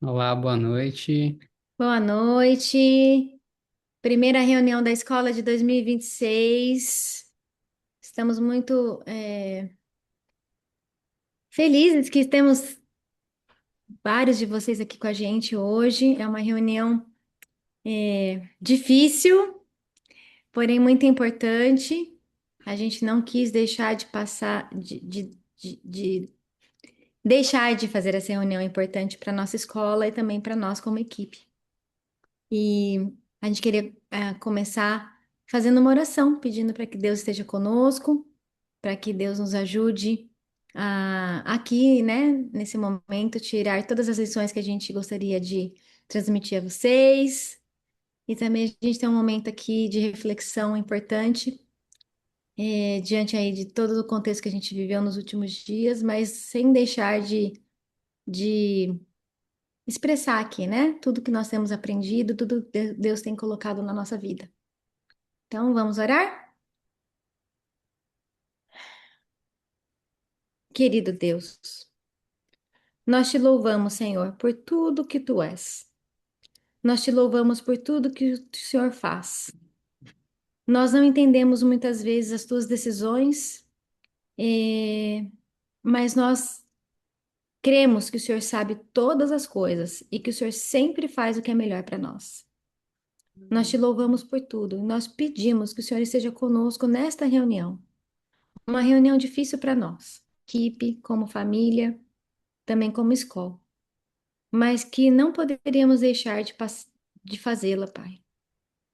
Olá, boa noite. Boa noite. Primeira reunião da escola de 2026. Estamos muito felizes que temos vários de vocês aqui com a gente hoje. É uma reunião difícil, porém muito importante. A gente não quis deixar de passar, de deixar de fazer essa reunião importante para nossa escola e também para nós como equipe. E a gente queria começar fazendo uma oração, pedindo para que Deus esteja conosco, para que Deus nos ajude a aqui, né, nesse momento, tirar todas as lições que a gente gostaria de transmitir a vocês. E também a gente tem um momento aqui de reflexão importante, diante aí de todo o contexto que a gente viveu nos últimos dias, mas sem deixar de expressar aqui, né? Tudo que nós temos aprendido, tudo que Deus tem colocado na nossa vida. Então, vamos orar? Querido Deus, nós te louvamos, Senhor, por tudo que tu és. Nós te louvamos por tudo que o Senhor faz. Nós não entendemos muitas vezes as tuas decisões, mas nós cremos que o Senhor sabe todas as coisas e que o Senhor sempre faz o que é melhor para nós. Nós te louvamos por tudo e nós pedimos que o Senhor esteja conosco nesta reunião. Uma reunião difícil para nós, equipe, como família, também como escola, mas que não poderíamos deixar de fazê-la, Pai.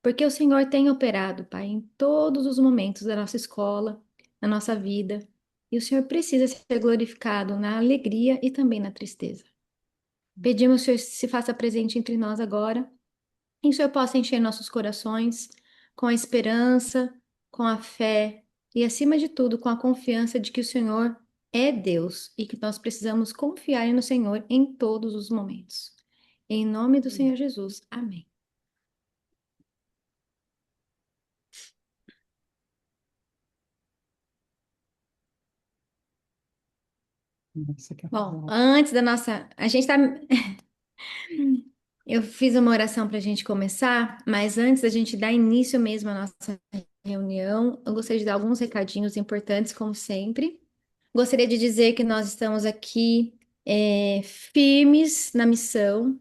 Porque o Senhor tem operado, Pai, em todos os momentos da nossa escola, na nossa vida, e o Senhor precisa ser glorificado na alegria e também na tristeza. Pedimos que o Senhor se faça presente entre nós agora, e que o Senhor possa encher nossos corações com a esperança, com a fé e, acima de tudo, com a confiança de que o Senhor é Deus e que nós precisamos confiar no Senhor em todos os momentos. Em nome do Senhor Jesus. Amém. Você quer fazer Bom, uma... antes da nossa. A gente tá. Eu fiz uma oração para a gente começar, mas antes da gente dar início mesmo à nossa reunião, eu gostaria de dar alguns recadinhos importantes, como sempre. Gostaria de dizer que nós estamos aqui firmes na missão.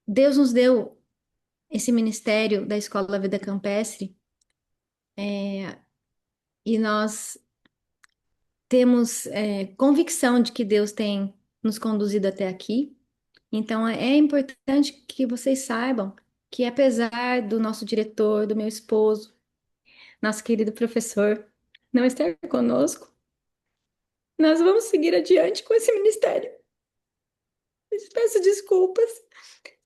Deus nos deu esse ministério da Escola Vida Campestre e nós temos convicção de que Deus tem nos conduzido até aqui. Então, é importante que vocês saibam que, apesar do nosso diretor, do meu esposo, nosso querido professor, não estar conosco, nós vamos seguir adiante com esse ministério. Eu peço desculpas.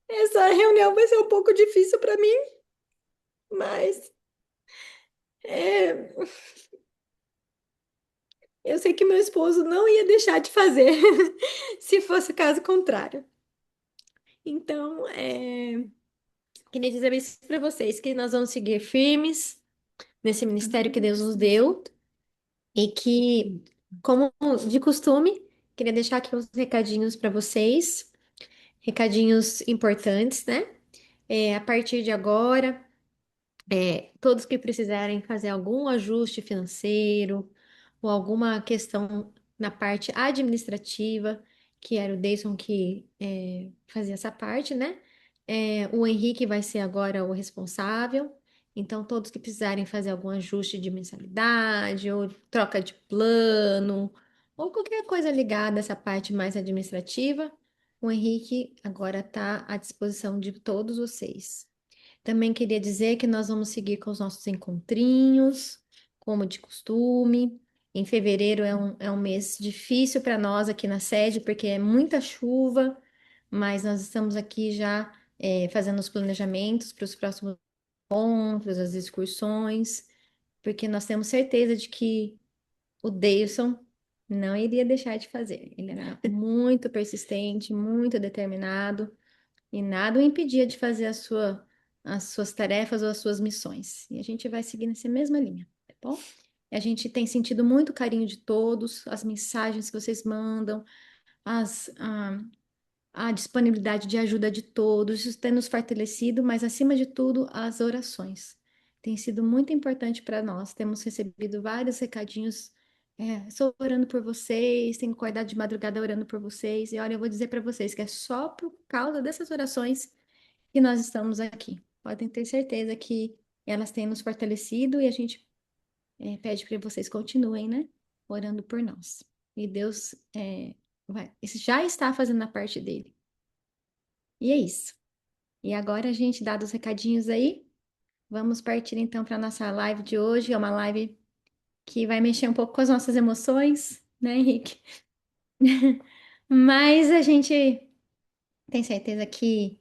Essa reunião vai ser um pouco difícil para mim, mas é, eu sei que meu esposo não ia deixar de fazer se fosse o caso contrário. Então, queria dizer isso para vocês, que nós vamos seguir firmes nesse ministério que Deus nos deu. E que, como de costume, queria deixar aqui uns recadinhos para vocês, recadinhos importantes, né? A partir de agora, todos que precisarem fazer algum ajuste financeiro ou alguma questão na parte administrativa, que era o Deison que fazia essa parte, né? O Henrique vai ser agora o responsável. Então, todos que precisarem fazer algum ajuste de mensalidade, ou troca de plano, ou qualquer coisa ligada a essa parte mais administrativa, o Henrique agora está à disposição de todos vocês. Também queria dizer que nós vamos seguir com os nossos encontrinhos, como de costume. Em fevereiro é um mês difícil para nós aqui na sede, porque é muita chuva, mas nós estamos aqui já fazendo os planejamentos para os próximos encontros, as excursões, porque nós temos certeza de que o Deilson não iria deixar de fazer. Ele era muito persistente, muito determinado. E nada o impedia de fazer as suas tarefas ou as suas missões. E a gente vai seguir nessa mesma linha, tá bom? E a gente tem sentido muito carinho de todos, as mensagens que vocês mandam, as, a disponibilidade de ajuda de todos, isso tem nos fortalecido, mas acima de tudo, as orações. Tem sido muito importante para nós. Temos recebido vários recadinhos. Estou orando por vocês, tenho acordado de madrugada orando por vocês. E olha, eu vou dizer para vocês que é só por causa dessas orações que nós estamos aqui. Podem ter certeza que elas têm nos fortalecido e a gente pede para vocês continuem, né? Orando por nós. E Deus já está fazendo a parte dele. E é isso. E agora, a gente, dado os recadinhos aí, vamos partir então para a nossa live de hoje. É uma live que vai mexer um pouco com as nossas emoções, né, Henrique? Mas a gente tem certeza que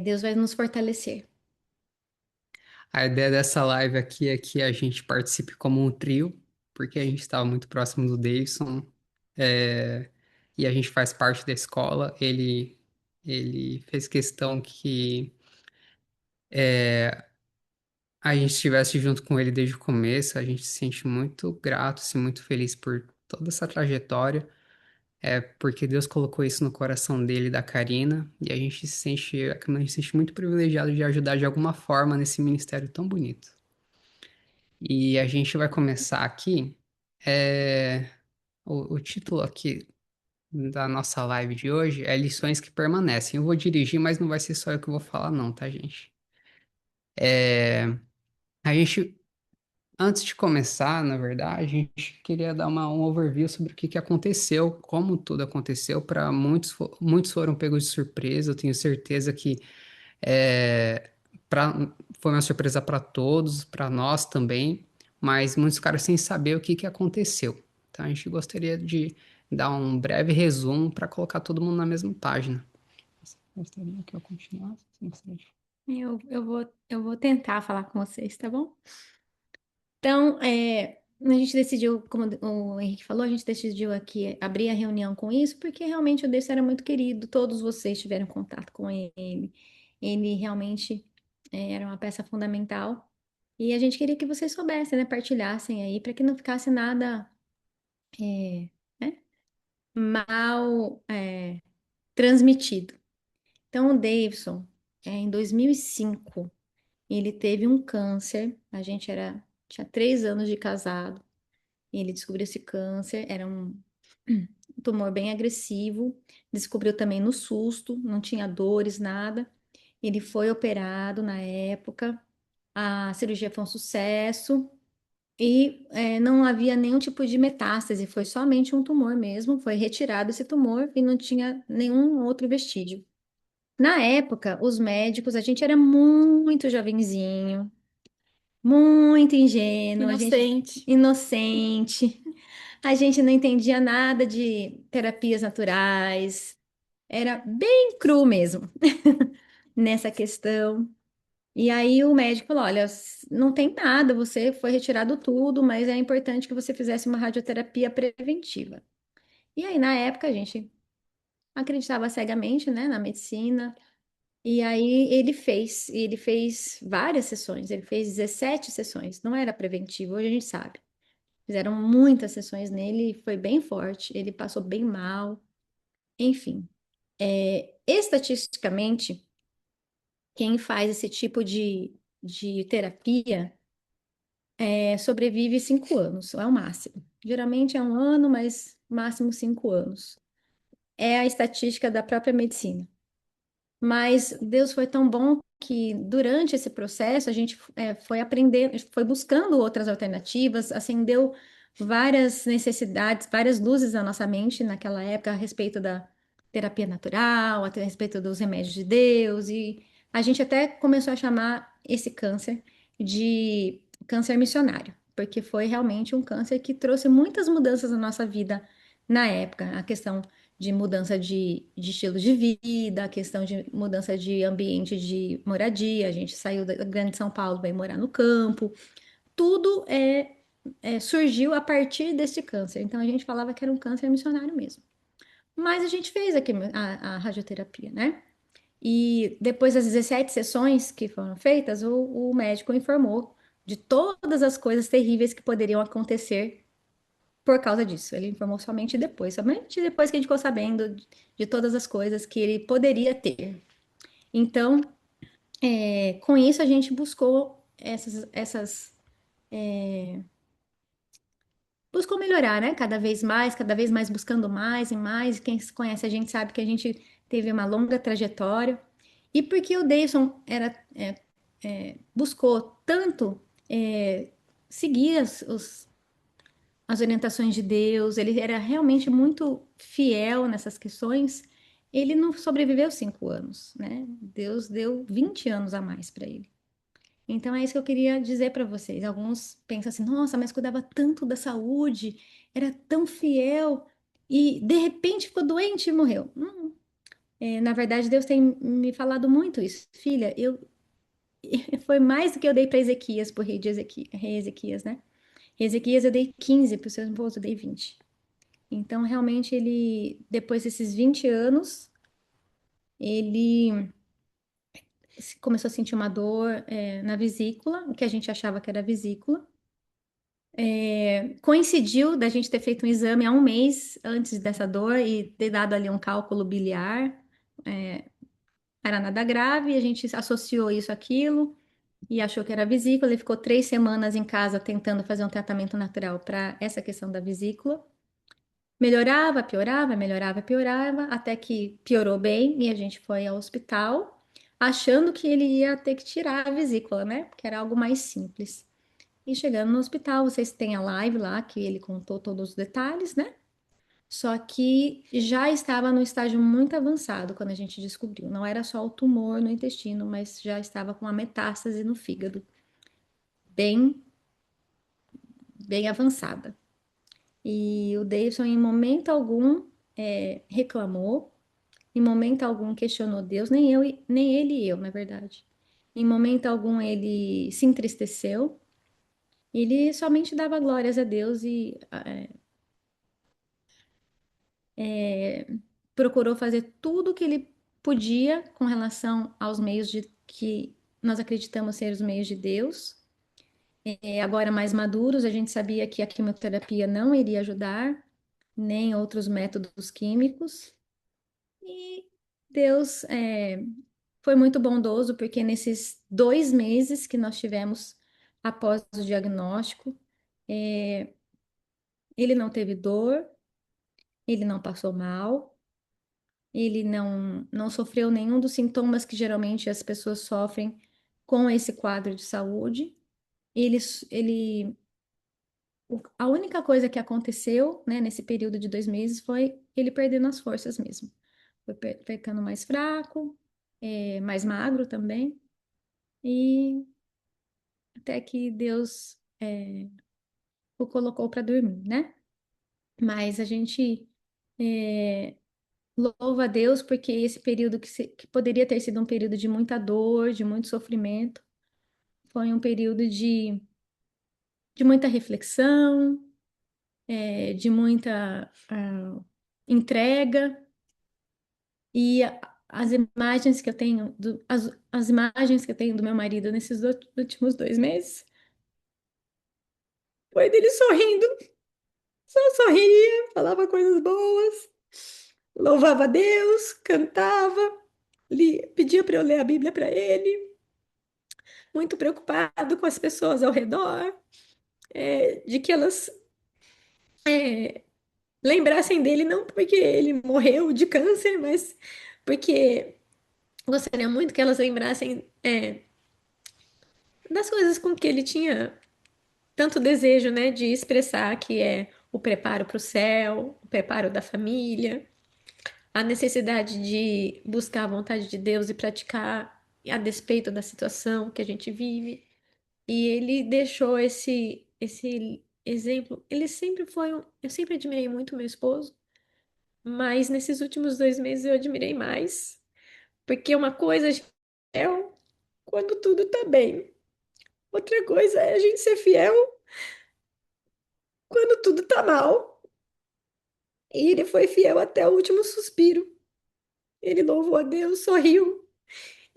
Deus vai nos fortalecer. A ideia dessa live aqui é que a gente participe como um trio, porque a gente estava muito próximo do Davidson, é, e a gente faz parte da escola. Ele fez questão que a gente estivesse junto com ele desde o começo. A gente se sente muito grato, assim, muito feliz por toda essa trajetória. É porque Deus colocou isso no coração dele e da Karina, e a gente se sente muito privilegiado de ajudar de alguma forma nesse ministério tão bonito. E a gente vai começar aqui. é, o título aqui da nossa live de hoje é Lições que Permanecem. Eu vou dirigir, mas não vai ser só eu que vou falar, não, tá, gente? É, a gente, antes de começar, na verdade, a gente queria dar um overview sobre o que que aconteceu, como tudo aconteceu. Para muitos, muitos foram pegos de surpresa. Eu tenho certeza que É, pra, foi uma surpresa para todos, para nós também, mas muitos ficaram sem saber o que que aconteceu. Então a gente gostaria de dar um breve resumo para colocar todo mundo na mesma página. Você gostaria que eu continuasse? Você gostaria de- Eu vou tentar falar com vocês, tá bom? Então, a gente decidiu, como o Henrique falou, a gente decidiu aqui abrir a reunião com isso, porque realmente o Deus era muito querido, todos vocês tiveram contato com ele, ele realmente era uma peça fundamental, e a gente queria que vocês soubessem, né, partilhassem aí, para que não ficasse nada, né, mal, transmitido. Então, o Davidson, em 2005, ele teve um câncer, tinha 3 anos de casado. Ele descobriu esse câncer, era um tumor bem agressivo. Descobriu também no susto, não tinha dores, nada. Ele foi operado na época, a cirurgia foi um sucesso e não havia nenhum tipo de metástase, foi somente um tumor mesmo. Foi retirado esse tumor e não tinha nenhum outro vestígio. Na época, os médicos, a gente era muito jovenzinho, muito ingênuo, a gente Inocente. inocente. A gente não entendia nada de terapias naturais, era bem cru mesmo nessa questão. E aí o médico falou: olha, não tem nada, você foi retirado tudo, mas é importante que você fizesse uma radioterapia preventiva. E aí, na época, a gente acreditava cegamente, né, na medicina. E aí ele fez várias sessões, ele fez 17 sessões, não era preventivo, hoje a gente sabe. Fizeram muitas sessões nele, foi bem forte, ele passou bem mal, enfim. Estatisticamente, quem faz esse tipo de terapia sobrevive 5 anos, é o máximo. Geralmente é um ano, mas máximo 5 anos. É a estatística da própria medicina. Mas Deus foi tão bom que durante esse processo a gente foi aprendendo, foi buscando outras alternativas, acendeu várias necessidades, várias luzes na nossa mente naquela época a respeito da terapia natural, a respeito dos remédios de Deus, e a gente até começou a chamar esse câncer de câncer missionário, porque foi realmente um câncer que trouxe muitas mudanças na nossa vida na época, a questão de mudança de estilo de vida, a questão de mudança de ambiente de moradia. A gente saiu da grande São Paulo, veio morar no campo. Tudo surgiu a partir desse câncer. Então a gente falava que era um câncer missionário mesmo. Mas a gente fez aqui a radioterapia, né? E depois das 17 sessões que foram feitas, o médico informou de todas as coisas terríveis que poderiam acontecer por causa disso. Ele informou somente depois que a gente ficou sabendo de todas as coisas que ele poderia ter. Então, com isso a gente buscou buscou melhorar, né? Cada vez mais buscando mais e mais. Quem se conhece a gente sabe que a gente teve uma longa trajetória. E porque o Davidson buscou tanto seguir as orientações de Deus, ele era realmente muito fiel nessas questões. Ele não sobreviveu 5 anos, né? Deus deu 20 anos a mais para ele. Então é isso que eu queria dizer para vocês. Alguns pensam assim: nossa, mas cuidava tanto da saúde, era tão fiel e de repente ficou doente e morreu. Na verdade, Deus tem me falado muito isso. Filha, foi mais do que eu dei para Ezequias, para o rei Ezequias, né? Ezequias eu dei 15, para o seu esposo eu dei 20. Então, realmente, ele, depois desses 20 anos, ele começou a sentir uma dor, na vesícula, o que a gente achava que era vesícula. Coincidiu da gente ter feito um exame há um mês antes dessa dor e ter dado ali um cálculo biliar. Era nada grave, a gente associou isso àquilo e achou que era vesícula. Ele ficou 3 semanas em casa tentando fazer um tratamento natural para essa questão da vesícula. Melhorava, piorava, melhorava, piorava, até que piorou bem e a gente foi ao hospital, achando que ele ia ter que tirar a vesícula, né? Porque era algo mais simples. E chegando no hospital, vocês têm a live lá que ele contou todos os detalhes, né? Só que já estava no estágio muito avançado quando a gente descobriu. Não era só o tumor no intestino, mas já estava com uma metástase no fígado, bem, bem avançada. E o Davidson, em momento algum, reclamou, em momento algum questionou Deus, nem ele e eu, na verdade. Em momento algum ele se entristeceu, ele somente dava glórias a Deus e procurou fazer tudo o que ele podia com relação aos meios de que nós acreditamos ser os meios de Deus. Agora mais maduros, a gente sabia que a quimioterapia não iria ajudar, nem outros métodos químicos. E Deus foi muito bondoso, porque nesses 2 meses que nós tivemos após o diagnóstico, ele não teve dor, ele não passou mal, ele não sofreu nenhum dos sintomas que geralmente as pessoas sofrem com esse quadro de saúde. Ele, ele, a única coisa que aconteceu, né, nesse período de 2 meses foi ele perdendo as forças mesmo. Foi ficando mais fraco, mais magro também, e até que Deus o colocou para dormir, né? Mas a gente é, louva a Deus porque esse período que poderia ter sido um período de muita dor, de muito sofrimento, foi um período de muita reflexão, de muita entrega. E as imagens que eu tenho, as imagens que eu tenho do meu marido nesses últimos 2 meses, foi dele sorrindo, só sorria, falava coisas boas, louvava a Deus, cantava, pedia para eu ler a Bíblia para ele, muito preocupado com as pessoas ao redor, de que elas lembrassem dele, não porque ele morreu de câncer, mas porque gostaria muito que elas lembrassem, das coisas com que ele tinha tanto desejo, né, de expressar, que é o preparo para o céu, o preparo da família, a necessidade de buscar a vontade de Deus e praticar a despeito da situação que a gente vive. E ele deixou esse exemplo. Ele sempre foi eu sempre admirei muito meu esposo, mas nesses últimos 2 meses eu admirei mais, porque uma coisa é quando tudo tá bem. Outra coisa é a gente ser fiel quando tudo tá mal. E ele foi fiel até o último suspiro. Ele louvou a Deus, sorriu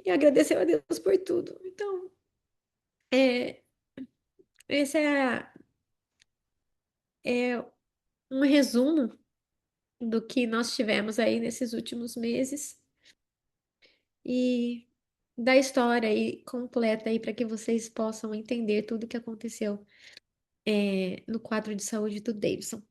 e agradeceu a Deus por tudo. Então, é, essa é um resumo do que nós tivemos aí nesses últimos meses e da história aí completa aí para que vocês possam entender tudo o que aconteceu no quadro de saúde do Davidson.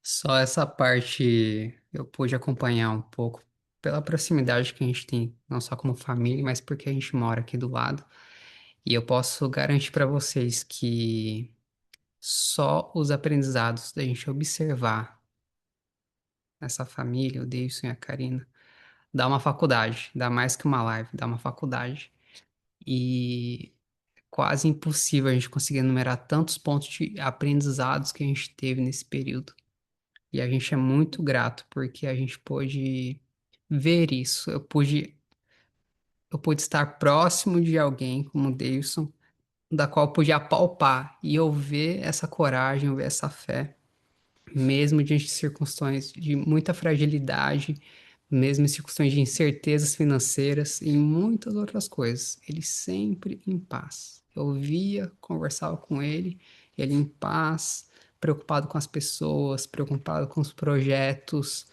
Só essa parte eu pude acompanhar um pouco pela proximidade que a gente tem, não só como família, mas porque a gente mora aqui do lado. E eu posso garantir para vocês que só os aprendizados da gente observar essa família, o Davidson e a Karina, dá uma faculdade, dá mais que uma live, dá uma faculdade. E é quase impossível a gente conseguir enumerar tantos pontos de aprendizados que a gente teve nesse período. E a gente é muito grato porque a gente pôde ver isso. Eu pude estar próximo de alguém como o Davidson, da qual eu pude apalpar e eu ver essa coragem, eu ver essa fé, mesmo diante de circunstâncias de muita fragilidade, mesmo em circunstâncias de incertezas financeiras e muitas outras coisas. Ele sempre em paz. Eu via, conversava com ele em paz, preocupado com as pessoas, preocupado com os projetos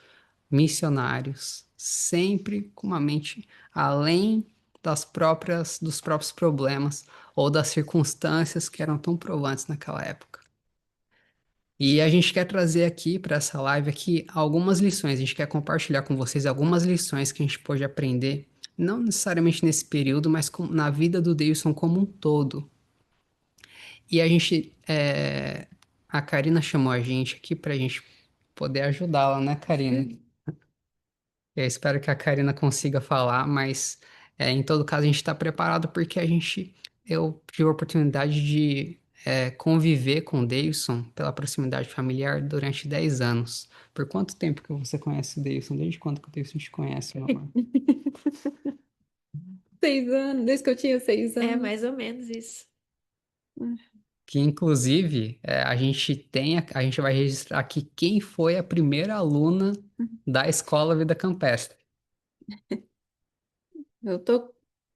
missionários, sempre com uma mente além dos próprios problemas ou das circunstâncias que eram tão provantes naquela época. E a gente quer trazer aqui para essa live aqui algumas lições. A gente quer compartilhar com vocês algumas lições que a gente pôde aprender, não necessariamente nesse período, mas na vida do Davidson como um todo. E a Karina chamou a gente aqui para a gente poder ajudá-la, né, Karina? Eu espero que a Karina consiga falar, mas em todo caso a gente está preparado porque eu tive a oportunidade de conviver com o Davidson pela proximidade familiar durante 10 anos. Por quanto tempo que você conhece o Davidson? Desde quando que o Davidson te conhece, meu amor? 6 anos, desde que eu tinha seis É anos. mais ou menos isso. Que inclusive a gente vai registrar aqui quem foi a primeira aluna da Escola Vida Campestre. Eu tô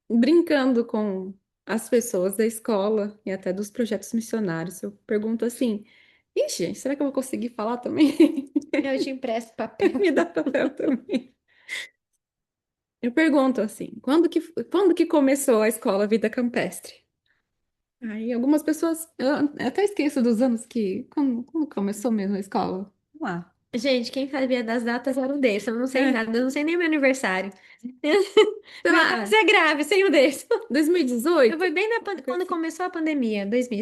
brincando com as pessoas da escola e até dos projetos missionários. Eu pergunto assim: ixi, será que eu vou conseguir falar também? Eu te empresto papel. Me dá papel também. Eu pergunto assim: quando que começou a escola Vida Campestre? Aí algumas pessoas, eu até esqueço dos anos quando começou mesmo a escola. Vamos lá. Gente, quem sabia das datas era o desse. Eu não sei É, nada, eu não sei nem meu aniversário. sei Meu lá, Deus, é grave, sem o desse. Eu 2018? fui bem quando começou a pandemia, 2000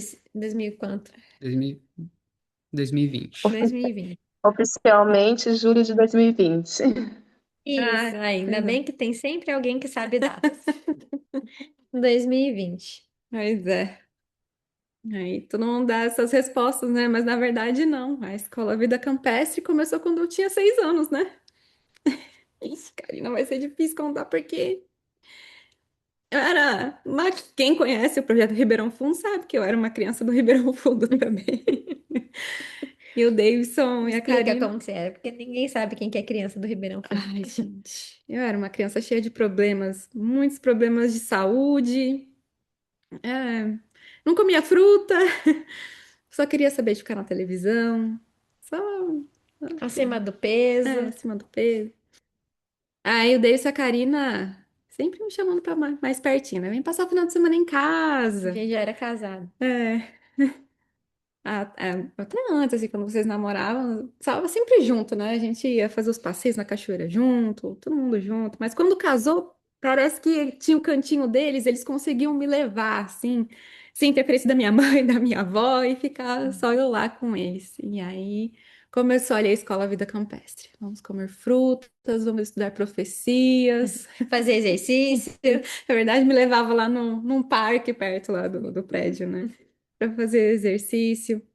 e quanto? 2000 2020. 2020. Oficialmente, julho de 2020. Isso, Ah, ainda pois é. bem que tem sempre alguém que sabe datas. 2020. Pois é. Aí todo mundo dá essas respostas, né? Mas na verdade não. A escola Vida Campestre começou quando eu tinha 6 anos, né? Ixi, Karina, vai ser difícil contar porque eu era Quem conhece o projeto Ribeirão Fundo sabe que eu era uma criança do Ribeirão Fundo também. E o Davidson e a Explica Karina. como que você era, porque ninguém sabe quem que é criança do Ribeirão Fundo. Ai, gente. Eu era uma criança cheia de problemas, muitos problemas de saúde. É, não comia fruta, só queria saber de ficar na televisão. Só. Acima do peso. Acima do peso. Aí o Davis e a Karina sempre me chamando pra mais pertinho, né? Vem passar o final de semana em A casa. gente já era casado. É. Até antes, assim, quando vocês namoravam, estava sempre junto, né? A gente ia fazer os passeios na cachoeira junto, todo mundo junto. Mas quando casou, parece que tinha o cantinho deles, eles conseguiam me levar, assim, sem ter preço da minha mãe, da minha avó, e ficar só eu lá com eles. E aí começou ali a escola Vida Campestre. Vamos comer frutas, vamos estudar profecias. Fazer exercício. Na verdade, me levava lá num parque perto lá do prédio, né? Para fazer exercício.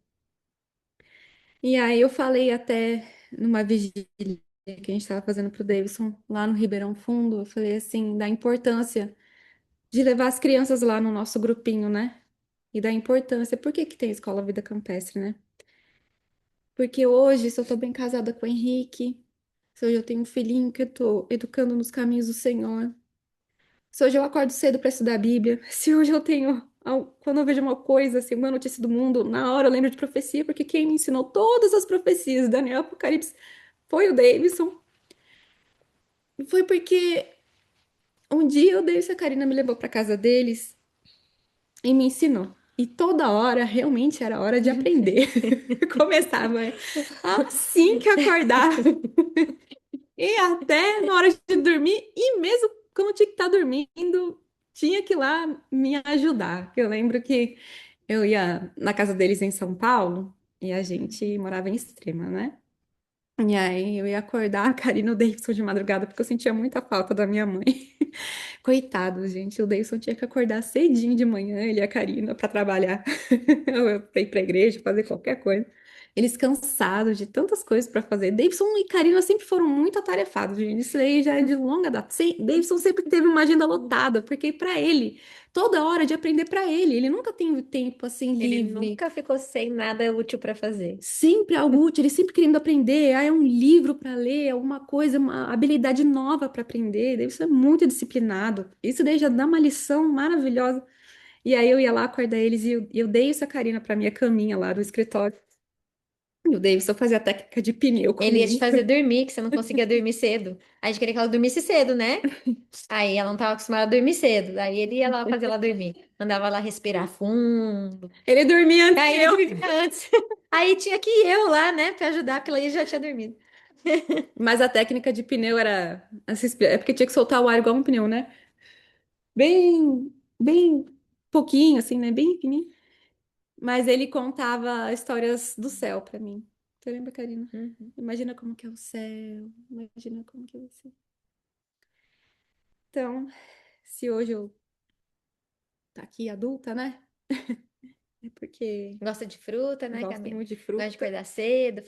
E aí eu falei até numa vigília que a gente estava fazendo para o Davidson lá no Ribeirão Fundo, eu falei assim, da importância de levar as crianças lá no nosso grupinho, né? E da importância, por que que tem Escola Vida Campestre, né? Porque hoje, se eu tô bem casada com o Henrique, se hoje eu tenho um filhinho que eu tô educando nos caminhos do Senhor, se hoje eu acordo cedo para estudar a Bíblia, se hoje eu tenho quando eu vejo uma coisa, assim, uma notícia do mundo, na hora eu lembro de profecia, porque quem me ensinou todas as profecias, Daniel Apocalipse, foi o Davidson. Foi porque um dia o Davidson e a Karina me levou para casa deles e me ensinou. E toda hora realmente era hora de aprender. Começava assim que acordava. E até na hora de dormir, e mesmo quando eu tinha que estar dormindo, tinha que ir lá me ajudar. Eu lembro que eu ia na casa deles em São Paulo e a gente morava em Extrema, né? E aí eu ia acordar a Karina e o Davidson de madrugada, porque eu sentia muita falta da minha mãe. Coitado, gente, o Davidson tinha que acordar cedinho de manhã, ele e a Karina, para trabalhar, ou pra ir pra igreja, fazer qualquer coisa. Eles cansados de tantas coisas para fazer. Davidson e Karina sempre foram muito atarefados, gente. Isso aí já é de longa data. Davidson sempre teve uma agenda lotada, porque para ele, toda hora de aprender para ele. Ele nunca tem tempo assim Ele livre. nunca ficou sem nada útil para fazer. Sempre algo útil, ele sempre querendo aprender. Ah, é um livro para ler, alguma coisa, uma habilidade nova para aprender. Daí você é muito disciplinado. Isso daí já dá uma lição maravilhosa. E aí eu ia lá acordar eles e eu dei essa Karina para minha caminha lá do escritório. E o Davidson fazia a técnica de pneu Ele ia te comigo. fazer dormir, que você não conseguia dormir cedo. A gente queria que ela dormisse cedo, né? Aí ela não estava acostumada a dormir cedo. Aí ele ia lá fazer ela dormir. Mandava ela respirar fundo. Ele dormia antes que Aí eu. ele dormia antes. Aí tinha que ir eu lá, né, pra ajudar, porque ela aí já tinha dormido. Mas a técnica de pneu era. É porque tinha que soltar o ar igual um pneu, né? Bem pouquinho, assim, né? Bem fininho. Mas ele contava histórias do céu pra mim. Você lembra, Karina? Uhum. Imagina como que é o céu. Imagina como que vai ser. Então, se hoje eu tá aqui adulta, né? É porque Gosta de fruta, eu né, gosto Camila? muito de Gosta de fruta. acordar cedo,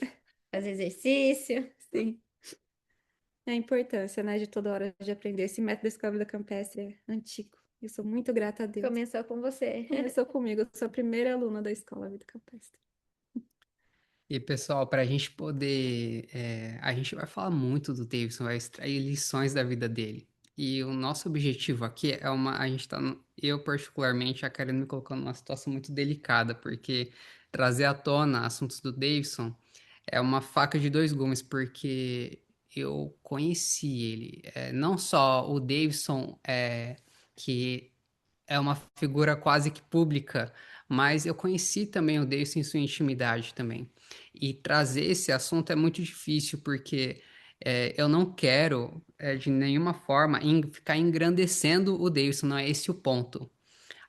fazer exercício. Sim. É a importância, né, de toda hora de aprender. Esse método da escola da campestre é antigo. Eu sou muito grata a Deus. Começou com você. Começou comigo. Eu sou a primeira aluna da escola Vida Campestre. E pessoal, para a gente poder, a gente vai falar muito do Davidson, vai extrair lições da vida dele. E o nosso objetivo aqui é a gente tá, eu particularmente, a Karen me colocando numa situação muito delicada, porque trazer à tona assuntos do Davidson é uma faca de dois gumes, porque eu conheci ele, não só o Davidson, que é uma figura quase que pública, mas eu conheci também o Davidson em sua intimidade também. E trazer esse assunto é muito difícil, porque eu não quero, de nenhuma forma, ficar engrandecendo o Davidson, não é esse o ponto.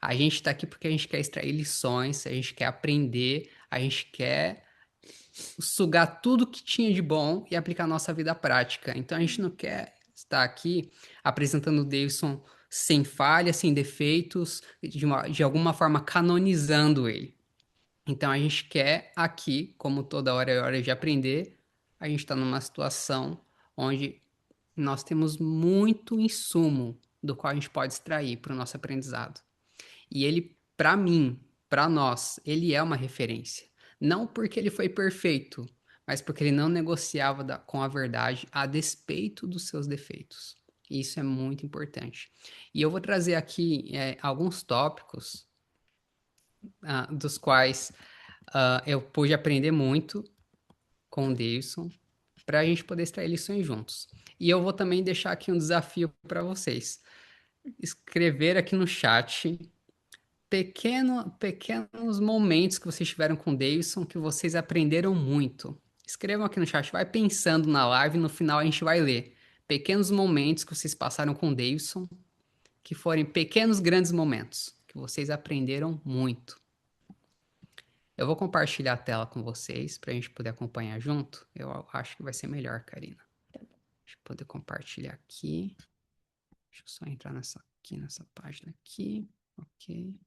A gente está aqui porque a gente quer extrair lições, a gente quer aprender, a gente quer sugar tudo que tinha de bom e aplicar na nossa vida prática. Então a gente não quer estar aqui apresentando o Davidson sem falhas, sem defeitos, de alguma forma canonizando ele. Então a gente quer aqui, como toda hora é hora de aprender, a gente está numa situação onde nós temos muito insumo do qual a gente pode extrair para o nosso aprendizado. E ele, para mim, para nós, ele é uma referência. Não porque ele foi perfeito, mas porque ele não negociava com a verdade a despeito dos seus defeitos. Isso é muito importante. E eu vou trazer aqui alguns tópicos dos quais eu pude aprender muito com o Davidson para a gente poder extrair lições juntos. E eu vou também deixar aqui um desafio para vocês. Escrever aqui no chat pequenos momentos que vocês tiveram com o Davidson que vocês aprenderam muito. Escrevam aqui no chat, vai pensando na live, no final a gente vai ler. Pequenos momentos que vocês passaram com o Davidson, que forem pequenos grandes momentos, que vocês aprenderam muito. Eu vou compartilhar a tela com vocês para a gente poder acompanhar junto. Eu acho que vai ser melhor, Karina. Deixa eu poder compartilhar aqui. Deixa eu só entrar nessa página aqui. Ok,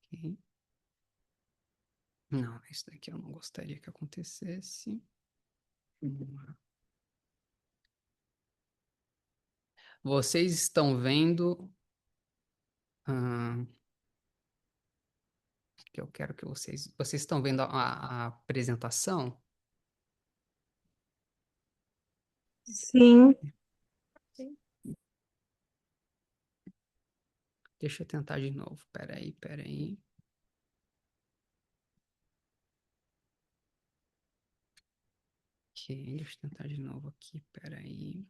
ok. Não, isso daqui eu não gostaria que acontecesse. Vamos lá. Vocês estão vendo que eu quero que vocês estão vendo a apresentação? Sim. Sim. Deixa eu tentar de novo. Peraí. deixa eu tentar de novo aqui, peraí.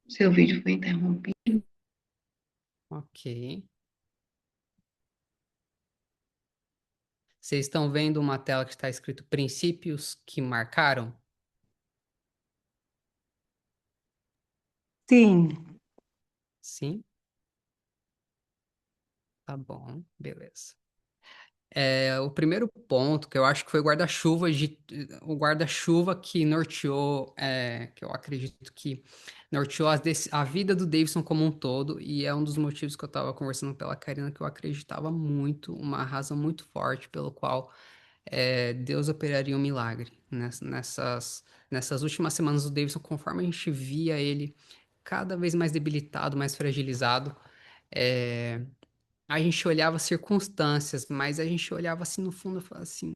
Seu vídeo foi interrompido. Ok. Vocês estão vendo uma tela que está escrito princípios que marcaram? Sim, Sim? Tá bom, beleza. O primeiro ponto que eu acho que foi o guarda-chuva que norteou, que eu acredito que norteou a vida do Davidson como um todo, e é um dos motivos que eu estava conversando pela Karina, que eu acreditava muito, uma razão muito forte pelo qual Deus operaria um milagre nessas últimas semanas do Davidson, conforme a gente via ele cada vez mais debilitado, mais fragilizado. é, a gente olhava as circunstâncias, mas a gente olhava assim no fundo e falava assim,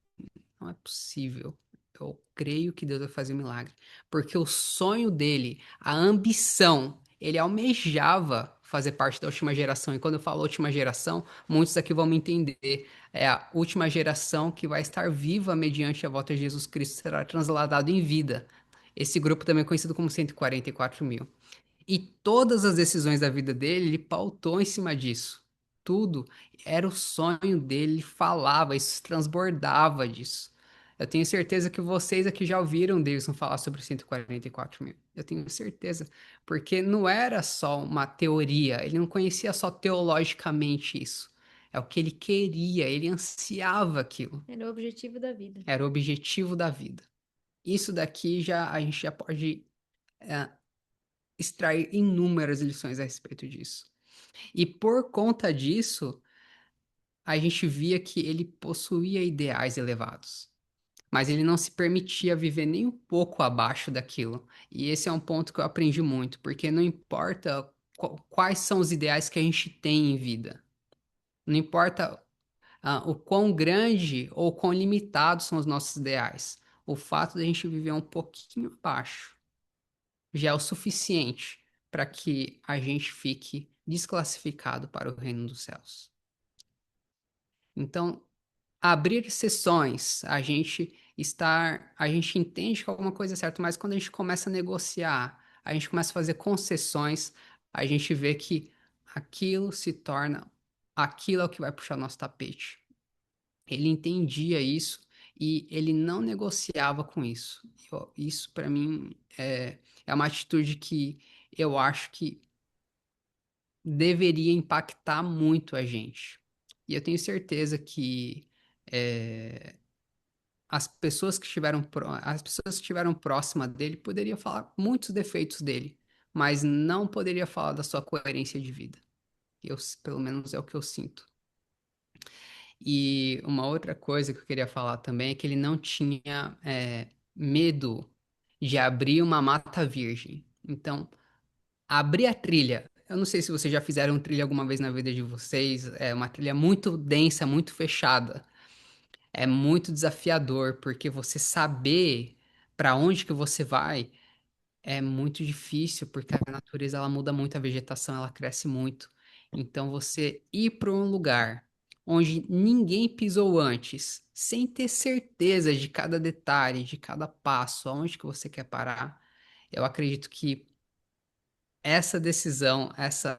não é possível. Eu creio que Deus vai fazer um milagre. Porque o sonho dele, a ambição, ele almejava fazer parte da última geração. E quando eu falo última geração, muitos aqui vão me entender. É a última geração que vai estar viva mediante a volta de Jesus Cristo, será transladado em vida. Esse grupo também é conhecido como 144 mil. E todas as decisões da vida dele, ele pautou em cima disso. Tudo era o sonho dele, ele falava, isso transbordava disso. Eu tenho certeza que vocês aqui já ouviram o Davidson falar sobre 144 mil. Eu tenho certeza. Porque não era só uma teoria, ele não conhecia só teologicamente isso. É o que ele queria, ele ansiava aquilo. Era o objetivo da vida. Era o objetivo da vida. Isso daqui já a gente já pode é, extrair inúmeras lições a respeito disso. E por conta disso, a gente via que ele possuía ideais elevados, mas ele não se permitia viver nem um pouco abaixo daquilo. E esse é um ponto que eu aprendi muito, porque não importa quais são os ideais que a gente tem em vida, não importa o quão grande ou quão limitados são os nossos ideais. O fato de a gente viver um pouquinho abaixo já é o suficiente para que a gente fique desclassificado para o reino dos céus. Então, abrir sessões, a gente entende que alguma coisa é certa, mas quando a gente começa a negociar, a gente começa a fazer concessões, a gente vê que aquilo se torna, aquilo é o que vai puxar o nosso tapete. Ele entendia isso e ele não negociava com isso. Isso, para mim, é uma atitude que eu acho que deveria impactar muito a gente. E eu tenho certeza que é, as pessoas que estiveram próximas dele poderiam falar muitos defeitos dele, mas não poderia falar da sua coerência de vida. Pelo menos é o que eu sinto. E uma outra coisa que eu queria falar também é que ele não tinha medo de abrir uma mata virgem. Então, abrir a trilha. Eu não sei se vocês já fizeram trilha alguma vez na vida de vocês. É uma trilha muito densa, muito fechada. É muito desafiador, porque você saber para onde que você vai é muito difícil, porque a natureza ela muda muito, a vegetação ela cresce muito. Então você ir para um lugar onde ninguém pisou antes, sem ter certeza de cada detalhe, de cada passo, aonde que você quer parar, eu acredito que essa decisão, essa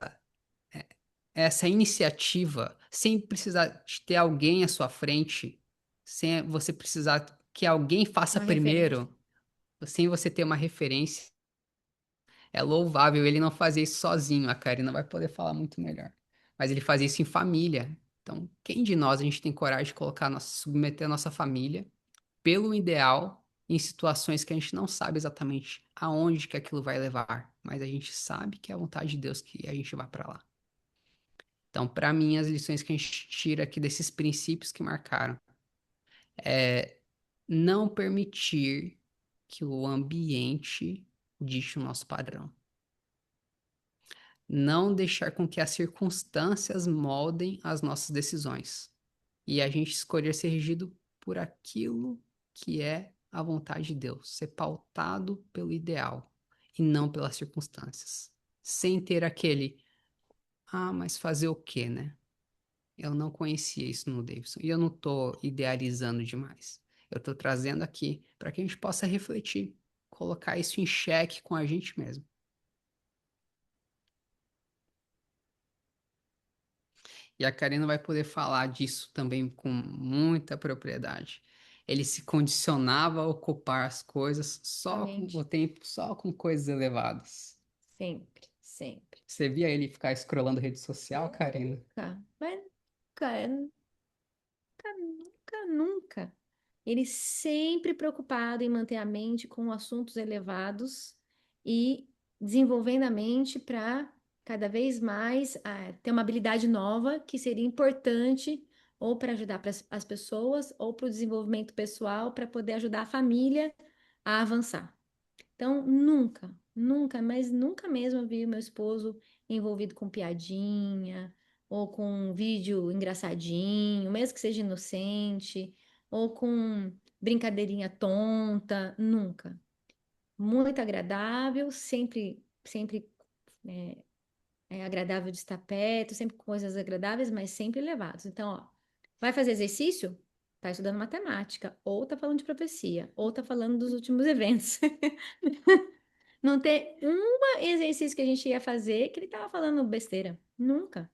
iniciativa, sem precisar de ter alguém à sua frente, sem você precisar que alguém faça Uma referência. primeiro, sem você ter uma referência, é louvável. Ele não fazia isso sozinho, a Karina vai poder falar muito melhor. Mas ele fazia isso em família. Então, quem de nós a gente tem coragem de submeter a nossa família pelo ideal em situações que a gente não sabe exatamente aonde que aquilo vai levar, mas a gente sabe que é a vontade de Deus que a gente vá para lá. Então, para mim, as lições que a gente tira aqui desses princípios que marcaram é não permitir que o ambiente dite o nosso padrão. Não deixar com que as circunstâncias moldem as nossas decisões. E a gente escolher ser regido por aquilo que é a vontade de Deus, ser pautado pelo ideal e não pelas circunstâncias. Sem ter aquele, mas fazer o quê, né? Eu não conhecia isso no Davidson. E eu não tô idealizando demais. Eu tô trazendo aqui para que a gente possa refletir, colocar isso em xeque com a gente mesmo. E a Karina vai poder falar disso também com muita propriedade. Ele se condicionava a ocupar as coisas só com o Exatamente. tempo, só com coisas elevadas. Sempre, sempre. Você via ele ficar scrollando rede social, Karina? Mas nunca, nunca, nunca. Ele sempre preocupado em manter a mente com assuntos elevados e desenvolvendo a mente para cada vez mais ter uma habilidade nova que seria importante ou para ajudar as pessoas ou para o desenvolvimento pessoal para poder ajudar a família a avançar. Então, nunca, nunca, mas nunca mesmo eu vi o meu esposo envolvido com piadinha, ou com um vídeo engraçadinho, mesmo que seja inocente, ou com brincadeirinha tonta, nunca. Muito agradável, sempre, sempre é agradável de estar perto, sempre com coisas agradáveis, mas sempre elevados. Então, ó, vai fazer exercício? Tá estudando matemática, ou tá falando de profecia, ou tá falando dos últimos eventos. Não ter um exercício que a gente ia fazer que ele tava falando besteira. Nunca.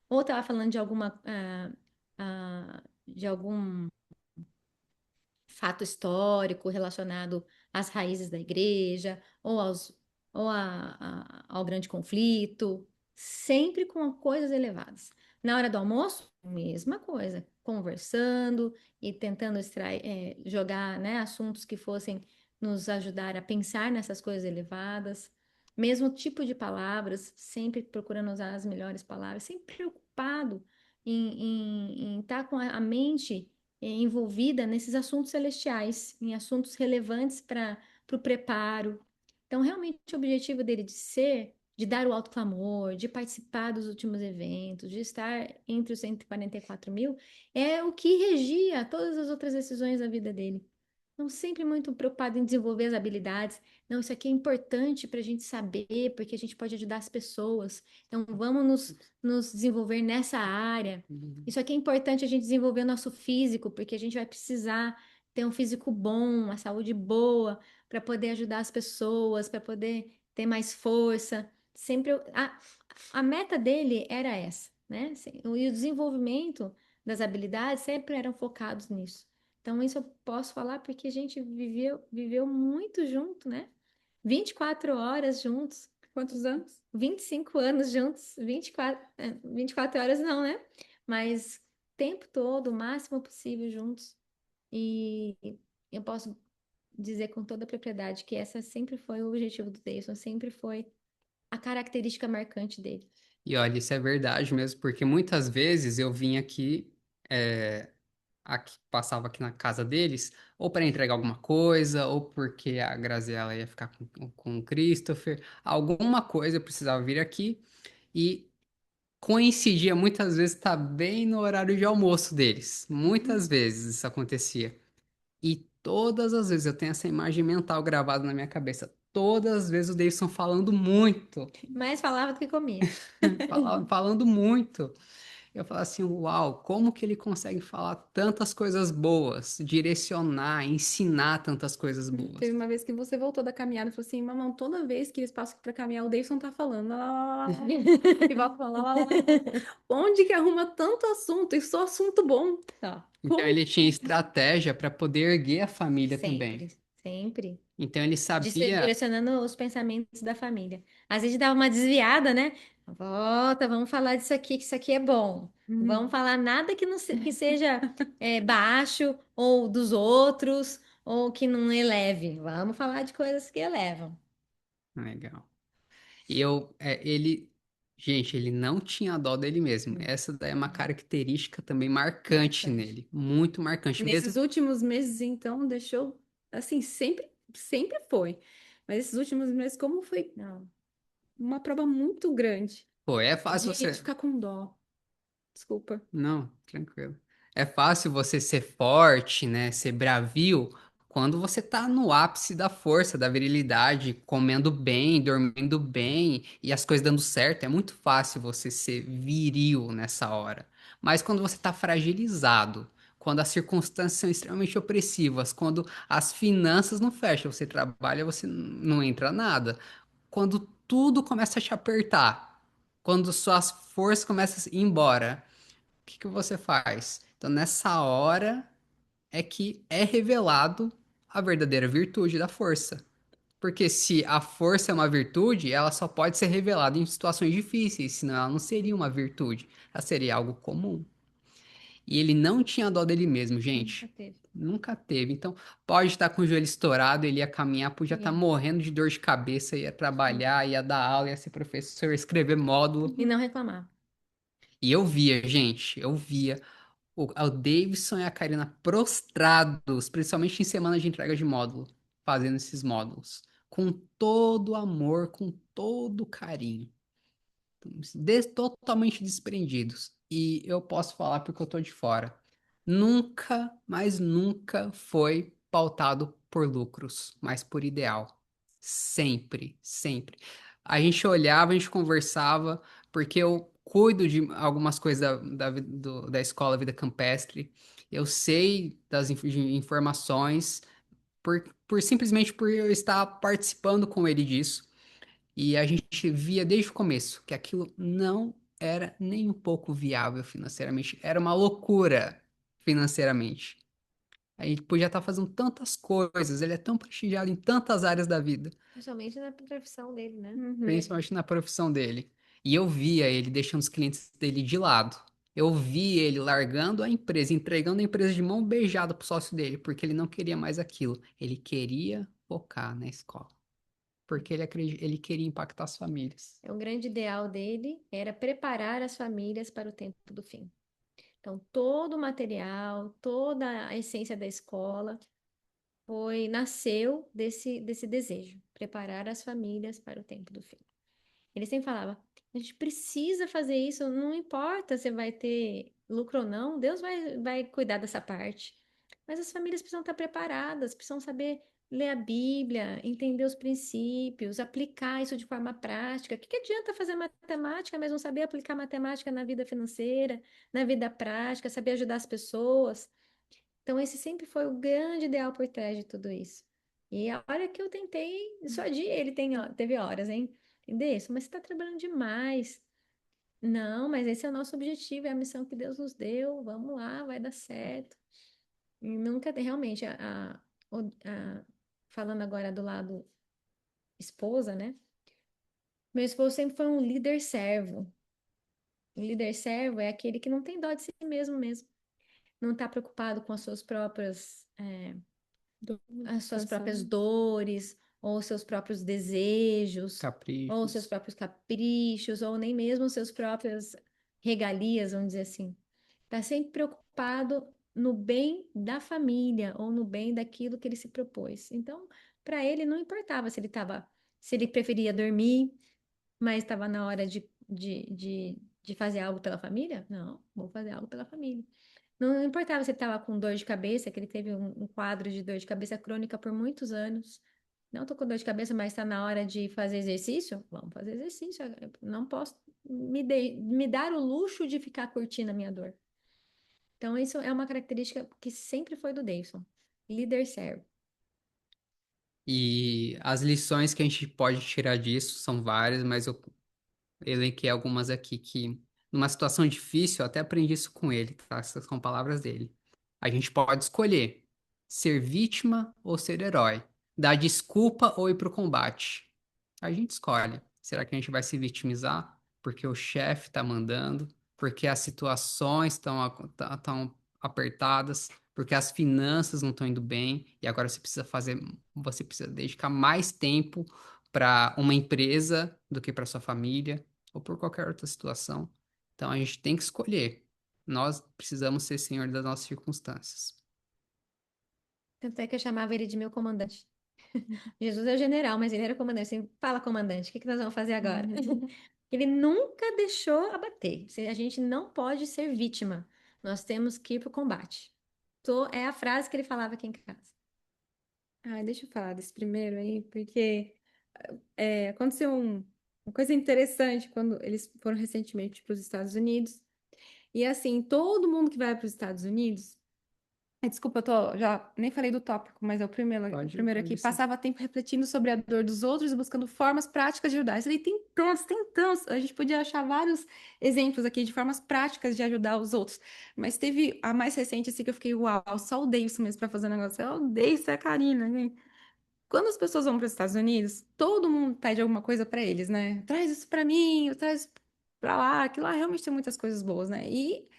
Ou tava falando de de algum fato histórico relacionado às raízes da igreja, ao grande conflito, sempre com coisas elevadas. Na hora do almoço, mesma coisa, conversando e tentando jogar, né, assuntos que fossem nos ajudar a pensar nessas coisas elevadas. Mesmo tipo de palavras, sempre procurando usar as melhores palavras, sempre preocupado em estar com a mente envolvida nesses assuntos celestiais, em assuntos relevantes para o preparo. Então, realmente, o objetivo dele de dar o alto clamor, de participar dos últimos eventos, de estar entre os 144 mil, é o que regia todas as outras decisões da vida dele. Então, sempre muito preocupado em desenvolver as habilidades. Não, isso aqui é importante para a gente saber, porque a gente pode ajudar as pessoas. Então, vamos nos desenvolver nessa área. Uhum. Isso aqui é importante a gente desenvolver o nosso físico, porque a gente vai precisar ter um físico bom, uma saúde boa, para poder ajudar as pessoas, para poder ter mais força. Sempre a meta dele era essa, né? E o desenvolvimento das habilidades sempre eram focados nisso. Então, isso eu posso falar porque a gente viveu muito junto, né? 24 horas juntos. Quantos anos? 25 anos juntos, 24 horas não, né? Mas o tempo todo, o máximo possível juntos. E eu posso dizer com toda a propriedade que essa sempre foi o objetivo do Davidson, sempre foi a característica marcante dele. E olha, isso é verdade mesmo, porque muitas vezes eu vim aqui, passava aqui na casa deles, ou para entregar alguma coisa, ou porque a Graziella ia ficar com o Christopher, alguma coisa eu precisava vir aqui, e coincidia muitas vezes estar bem no horário de almoço deles. Muitas vezes isso acontecia. E todas as vezes eu tenho essa imagem mental gravada na minha cabeça. Todas as vezes o Davidson falando muito, Mais falava do que comia. falando muito. Eu falo assim, uau, como que ele consegue falar tantas coisas boas, direcionar, ensinar tantas coisas boas? Teve uma vez que você voltou da caminhada e falou assim, mamãe, toda vez que eles passam pra caminhar, o Davidson tá falando. Lá, lá, lá, lá, lá. E volta falando. Lá, lá, lá, lá. Onde que arruma tanto assunto? E só assunto bom. Tá. Então Como? ele tinha estratégia para poder erguer a família também. Sempre, sempre. Então ele sabia, Direcionando os pensamentos da família. Às vezes dava uma desviada, né? Volta, vamos falar disso aqui, que isso aqui é bom. Vamos falar nada que seja baixo ou dos outros ou que não eleve. Vamos falar de coisas que elevam. legal. E gente, ele não tinha dó dele mesmo. Essa daí é uma característica também marcante Marcante. nele, muito marcante Nesses mesmo. últimos meses, então, deixou, assim, sempre foi. Mas esses últimos meses, como foi Não. uma prova muito grande Pô, é fácil de você. ficar com dó. Desculpa. Não, tranquilo. É fácil você ser forte, né? Ser bravio quando você tá no ápice da força, da virilidade, comendo bem, dormindo bem e as coisas dando certo. É muito fácil você ser viril nessa hora. Mas quando você está fragilizado, quando as circunstâncias são extremamente opressivas, quando as finanças não fecham, você trabalha, você não entra nada. Quando tudo começa a te apertar, quando suas forças começam a ir embora, o que que você faz? Então, nessa hora é que é revelado a verdadeira virtude da força. Porque se a força é uma virtude, ela só pode ser revelada em situações difíceis, senão ela não seria uma virtude, ela seria algo comum. E ele não tinha dó dele mesmo, Nunca gente. teve. Nunca teve. Então, pode estar com o joelho estourado, ele ia caminhar, podia estar Ia. morrendo de dor de cabeça, ia trabalhar, ia dar aula, ia ser professor, ia escrever módulo. E não reclamava. E eu via, gente, eu via o Davidson e a Karina prostrados, principalmente em semana de entrega de módulo, fazendo esses módulos, com todo o amor, com todo o carinho, totalmente desprendidos. E eu posso falar porque eu tô de fora. Nunca, mas nunca foi pautado por lucros, mas por ideal. Sempre, sempre. A gente olhava, a gente conversava, porque eu cuido de algumas coisas da escola Vida Campestre. Eu sei das de informações simplesmente por eu estar participando com ele disso. E a gente via desde o começo que aquilo não era nem um pouco viável financeiramente. Era uma loucura financeiramente. A gente podia estar fazendo tantas coisas, ele é tão prestigiado em tantas áreas da vida, Principalmente na profissão dele, né? principalmente na profissão dele. E eu via ele deixando os clientes dele de lado. Eu vi ele largando a empresa, entregando a empresa de mão beijada pro sócio dele, porque ele não queria mais aquilo. Ele queria focar na escola, porque ele queria impactar as famílias. O grande ideal dele era preparar as famílias para o tempo do fim. Então, todo o material, toda a essência da escola nasceu desse desejo, preparar as famílias para o tempo do fim. Ele sempre falava, a gente precisa fazer isso, não importa se vai ter lucro ou não, Deus vai cuidar dessa parte. Mas as famílias precisam estar preparadas, precisam saber ler a Bíblia, entender os princípios, aplicar isso de forma prática. O que que adianta fazer matemática, mas não saber aplicar matemática na vida financeira, na vida prática, saber ajudar as pessoas? Então, esse sempre foi o grande ideal por trás de tudo isso. E a hora que eu tentei, só de ele teve horas, hein? Entender isso, mas você está trabalhando demais. Não, mas esse é o nosso objetivo, é a missão que Deus nos deu. Vamos lá, vai dar certo. E nunca, realmente, falando agora do lado esposa, né? Meu esposo sempre foi um líder servo. O líder servo é aquele que não tem dó de si mesmo. Não está preocupado com as suas próprias as suas próprias dores, ou seus próprios desejos, ou seus Caprichos. próprios caprichos, ou nem mesmo seus próprias regalias, vamos dizer assim. Está sempre preocupado no bem da família ou no bem daquilo que ele se propôs. Então, para ele não importava se ele preferia dormir, mas estava na hora de fazer algo pela família? Não, vou fazer algo pela família. Não importava se ele estava com dor de cabeça, que ele teve um quadro de dor de cabeça crônica por muitos anos. Não estou com dor de cabeça, mas está na hora de fazer exercício? Vamos fazer exercício. Eu não posso me dar o luxo de ficar curtindo a minha dor. Então, isso é uma característica que sempre foi do Davidson. Líder servo. E as lições que a gente pode tirar disso são várias, mas eu elenquei algumas aqui que, numa situação difícil, eu até aprendi isso com ele, tá? Essas são palavras dele. A gente pode escolher ser vítima ou ser herói, dar desculpa ou ir pro combate. A gente escolhe. Será que a gente vai se vitimizar porque o chefe tá mandando, porque as situações estão apertadas, porque as finanças não estão indo bem e agora você precisa dedicar mais tempo para uma empresa do que para sua família ou por qualquer outra situação. Então a gente tem que escolher. Nós precisamos ser senhor das nossas circunstâncias. Tanto é que eu chamava ele de meu comandante. Jesus é o general, mas ele era comandante. Assim, fala, comandante, o que que nós vamos fazer agora? Ele nunca deixou abater. A gente não pode ser vítima. Nós temos que ir para o combate. É a frase que ele falava aqui em casa. Ah, deixa eu falar desse primeiro aí, porque aconteceu uma coisa interessante quando eles foram recentemente para os Estados Unidos. E assim, todo mundo que vai para os Estados Unidos, desculpa, já nem falei do tópico, mas é o primeiro aqui, Pode sim. passava tempo refletindo sobre a dor dos outros e buscando formas práticas de ajudar. Isso aí tem tantos, a gente podia achar vários exemplos aqui de formas práticas de ajudar os outros, mas teve a mais recente, assim, que eu fiquei, uau, só o Davidson mesmo para fazer o negócio. O Davidson é a Karina, né? Quando as pessoas vão para os Estados Unidos, todo mundo pede alguma coisa para eles, né? Traz isso para mim, traz para lá, que lá realmente tem muitas coisas boas, né? E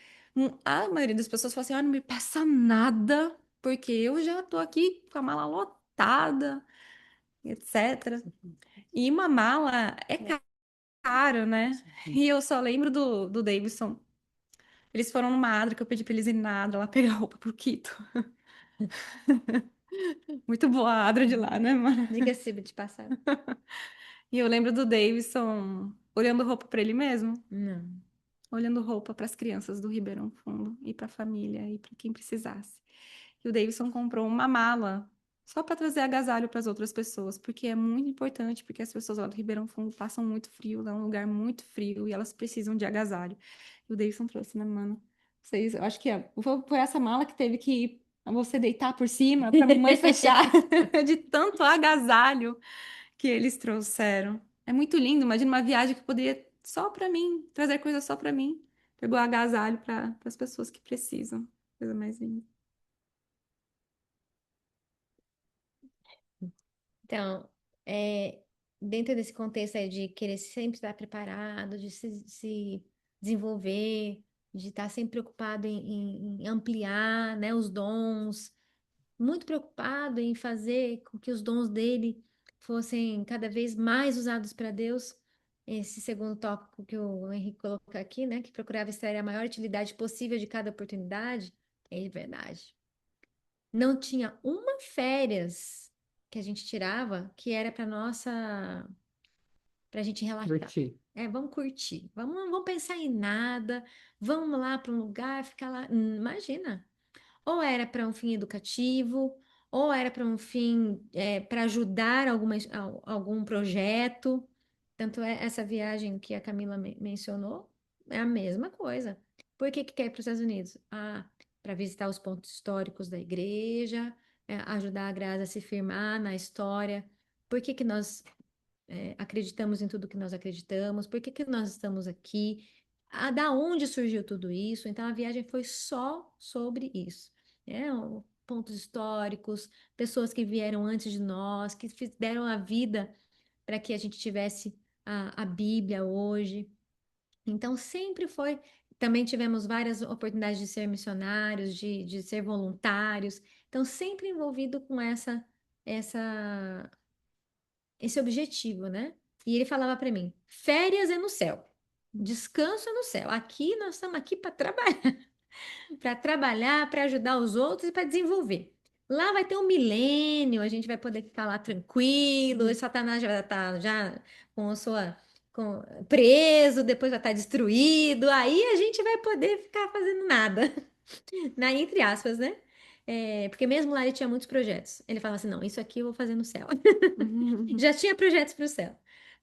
a maioria das pessoas fala assim: ah, não me passa nada, porque eu já tô aqui com a mala lotada, etc. E uma mala é caro, né? E eu só lembro do Davidson. Eles foram numa Adra que eu pedi pra eles irem na Adra lá pegar roupa pro Quito. Muito boa a Adra de lá, né, mano? Diga-se de passagem. E eu lembro do Davidson olhando roupa pra ele mesmo, Não. olhando roupa para as crianças do Ribeirão Fundo e para a família e para quem precisasse. E o Davidson comprou uma mala só para trazer agasalho para as outras pessoas, porque é muito importante, porque as pessoas lá do Ribeirão Fundo passam muito frio, lá é um lugar muito frio e elas precisam de agasalho. E o Davidson trouxe, né, mano? Vocês, eu acho que foi essa mala que teve que você deitar por cima para a mamãe fechar de tanto agasalho que eles trouxeram. É muito lindo. Imagina uma viagem que poderia só para mim, trazer coisa só para mim. Pegou agasalho para as pessoas que precisam. Coisa mais linda. Então, é, dentro desse contexto aí de querer sempre estar preparado, de se desenvolver, de estar sempre preocupado em ampliar, né, os dons, muito preocupado em fazer com que os dons dele fossem cada vez mais usados para Deus. Esse segundo tópico que o Henrique colocou aqui, né, que procurava extrair a maior utilidade possível de cada oportunidade, é verdade. Não tinha uma férias que a gente tirava que era para nossa, para a gente relaxar. Curti. É, vamos curtir, não vamos pensar em nada, vamos lá para um lugar, ficar lá. Imagina, ou era para um fim educativo, ou era para um fim para ajudar algum projeto. Tanto é essa viagem que a Camila mencionou, é a mesma coisa. Por que que quer ir para os Estados Unidos? Ah, para visitar os pontos históricos da igreja, ajudar a Graça a se firmar na história. Por que que nós acreditamos em tudo que nós acreditamos? Por que que nós estamos aqui? Da onde surgiu tudo isso? Então a viagem foi só sobre isso, né? Pontos históricos, pessoas que vieram antes de nós, que deram a vida para que a gente tivesse a Bíblia hoje. Então sempre foi. Também tivemos várias oportunidades de ser missionários, de ser voluntários. Então sempre envolvido com essa esse objetivo, né? E ele falava para mim: férias é no céu, descanso é no céu. Aqui nós estamos aqui para trabalhar, para trabalhar, para ajudar os outros e para desenvolver. Lá vai ter um milênio, a gente vai poder ficar lá tranquilo, o Satanás já vai estar já com a sua preso, depois vai estar destruído, aí a gente vai poder ficar fazendo nada, entre aspas, né? Porque mesmo lá ele tinha muitos projetos. Ele falava assim: não, isso aqui eu vou fazer no céu. Já tinha projetos para o céu.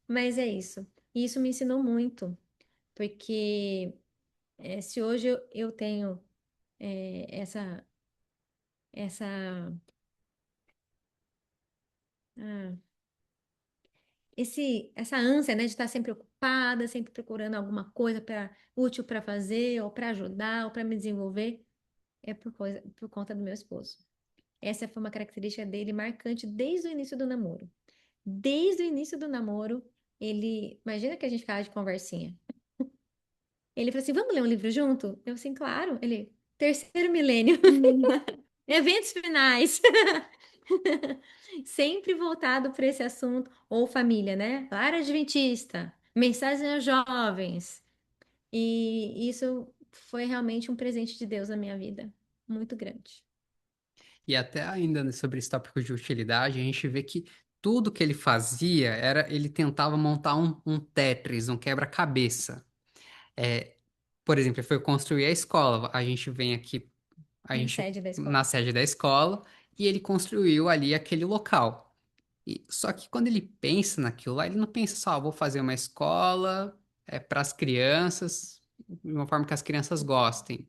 Mas é isso. E isso me ensinou muito, porque se hoje eu tenho essa, ah, essa ânsia, né, de estar sempre ocupada, sempre procurando alguma coisa útil para fazer, ou para ajudar, ou para me desenvolver, é por conta do meu esposo. Essa foi uma característica dele marcante desde o início do namoro. Desde o início do namoro, imagina que a gente ficava de conversinha. Ele falou assim: vamos ler um livro junto? Eu assim, claro. Ele, Terceiro Milênio, eventos finais. Sempre voltado para esse assunto, ou família, né? Lar Adventista, mensagem aos jovens. E isso foi realmente um presente de Deus na minha vida, muito grande. E até ainda sobre esse tópico de utilidade, a gente vê que tudo que ele fazia era ele tentava montar um Tetris, um quebra-cabeça. É, por exemplo, ele foi construir a escola. A gente vem aqui, a Na gente sede da escola. na sede da escola e ele construiu ali aquele local. Só que quando ele pensa naquilo lá, ele não pensa só, vou fazer uma escola para as crianças. de uma forma que as crianças gostem.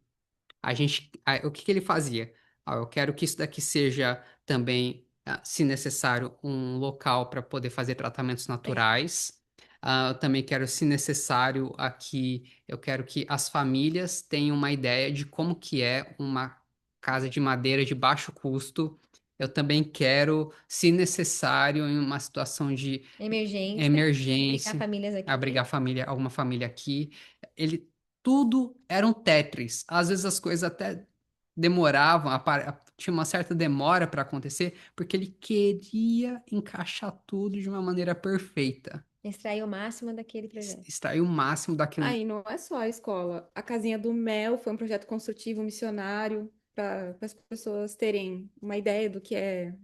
O que que ele fazia? Eu quero que isso daqui seja também, se necessário, um local para poder fazer tratamentos naturais. Eu também quero, se necessário, eu quero que as famílias tenham uma ideia de como que é uma casa de madeira de baixo custo. Eu também quero, se necessário, em uma situação de Emergência, abrigar emergência, famílias aqui. abrigar alguma família aqui. Ele tudo era um Tetris. Às vezes as coisas até demoravam, tinha uma certa demora para acontecer, porque ele queria encaixar tudo de uma maneira perfeita, Extrair o máximo daquele projeto. extrair o máximo daquilo. Aí não é só a escola. A Casinha do Mel foi um projeto construtivo missionário para as pessoas terem uma ideia do que é,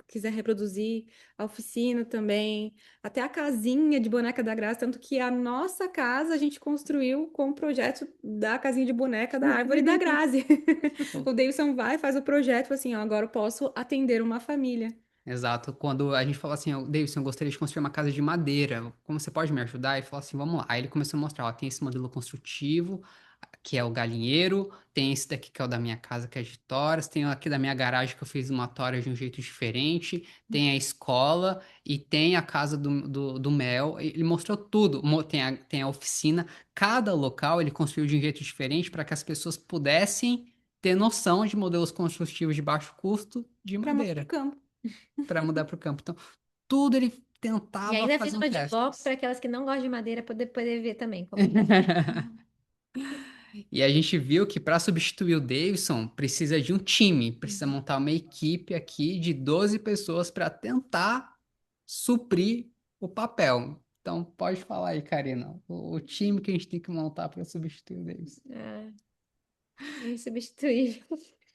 quiser reproduzir. A oficina também, até a casinha de boneca da Graça, tanto que a nossa casa a gente construiu com o projeto da casinha de boneca da Árvore da Grazi. O Davidson vai, faz o projeto assim, ó, agora eu posso atender uma família. Exato. Quando a gente falou assim, Davidson, eu gostaria de construir uma casa de madeira. Como você pode me ajudar? E falou assim, vamos lá. Aí ele começou a mostrar, ó, tem esse modelo construtivo, que é o galinheiro, tem esse daqui que é o da minha casa, que é de toras, tem o aqui da minha garagem que eu fiz uma tora de um jeito diferente, tem a escola e tem a casa do Mel. Ele mostrou tudo. Tem a oficina. Cada local ele construiu de um jeito diferente para que as pessoas pudessem ter noção de modelos construtivos de baixo custo de Para mudar o madeira campo. para mudar para o campo. Então, tudo ele E tentava ainda fazer fiz um uma de teste. bloco para aquelas que não gostam de madeira poder ver também como que é. E a gente viu que para substituir o Davidson precisa de um time, precisa montar uma equipe aqui de 12 pessoas para tentar suprir o papel. Então, pode falar aí, Karina, o time que a gente tem que montar para substituir o Davidson. Ah, insubstituível.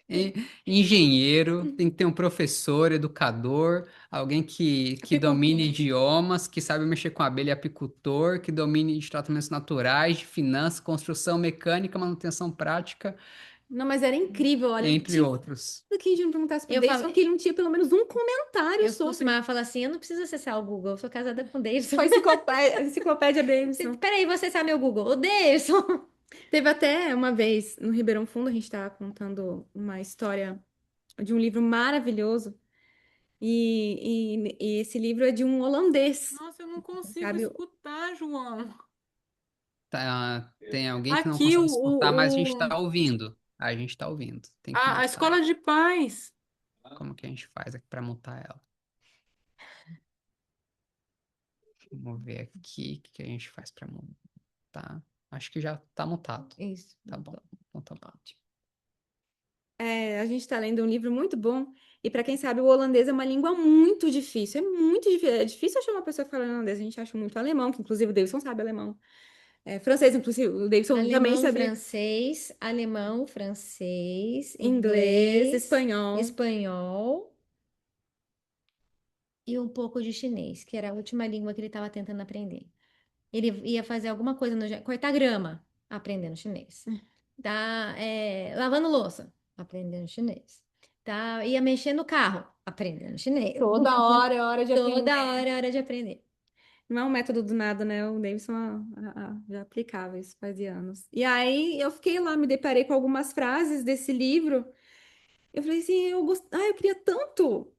E- Engenheiro, tem que ter um professor, educador, alguém que domine Apicultor. idiomas, que sabe mexer com abelha, apicultor, que domine de tratamentos naturais, de finanças, construção mecânica, manutenção prática, Não, mas era incrível, olha. entre outros. Que a gente não perguntasse pro Eu Davidson falo, que ele não tinha pelo menos um comentário eu sobre. costumava falar assim, eu não preciso acessar o Google, eu sou casada com o Davidson. Só a enciclopédia, a enciclopédia Davidson. Peraí, vou acessar meu Google. O Davidson! Teve até uma vez no Ribeirão Fundo, a gente estava contando uma história de um livro maravilhoso. E esse livro é de um holandês, Nossa, eu não consigo sabe? escutar, João. Tem alguém que não Aqui consegue escutar, mas a gente está ouvindo. A gente está ouvindo. Tem que a mutar escola ela. de paz. Como que a gente faz aqui para mutar ela? Vamos ver aqui o que que a gente faz para mutar. Acho que já está mutado. Isso. Tá bom. Então tá bom. É, a gente está lendo um livro muito bom. E para quem sabe, o holandês é uma língua muito difícil. É muito difícil. É difícil achar uma pessoa que fala holandês. A gente acha muito alemão, que inclusive o Davidson sabe alemão. É, francês, inclusive, o Davidson também sabia Alemão, francês, inglês, inglês, espanhol. espanhol e um pouco de chinês, que era a última língua que ele estava tentando aprender. Ele ia fazer alguma coisa cortar grama, aprendendo chinês. Tá, lavando louça, aprendendo chinês. Tá, ia mexer no carro, aprendendo chinês. Toda hora é hora de aprender. Toda hora é hora de aprender. Não é um método do nada, né? O Davidson já aplicava isso fazia anos. E aí eu fiquei lá, me deparei com algumas frases desse livro. Eu falei assim, eu queria tanto,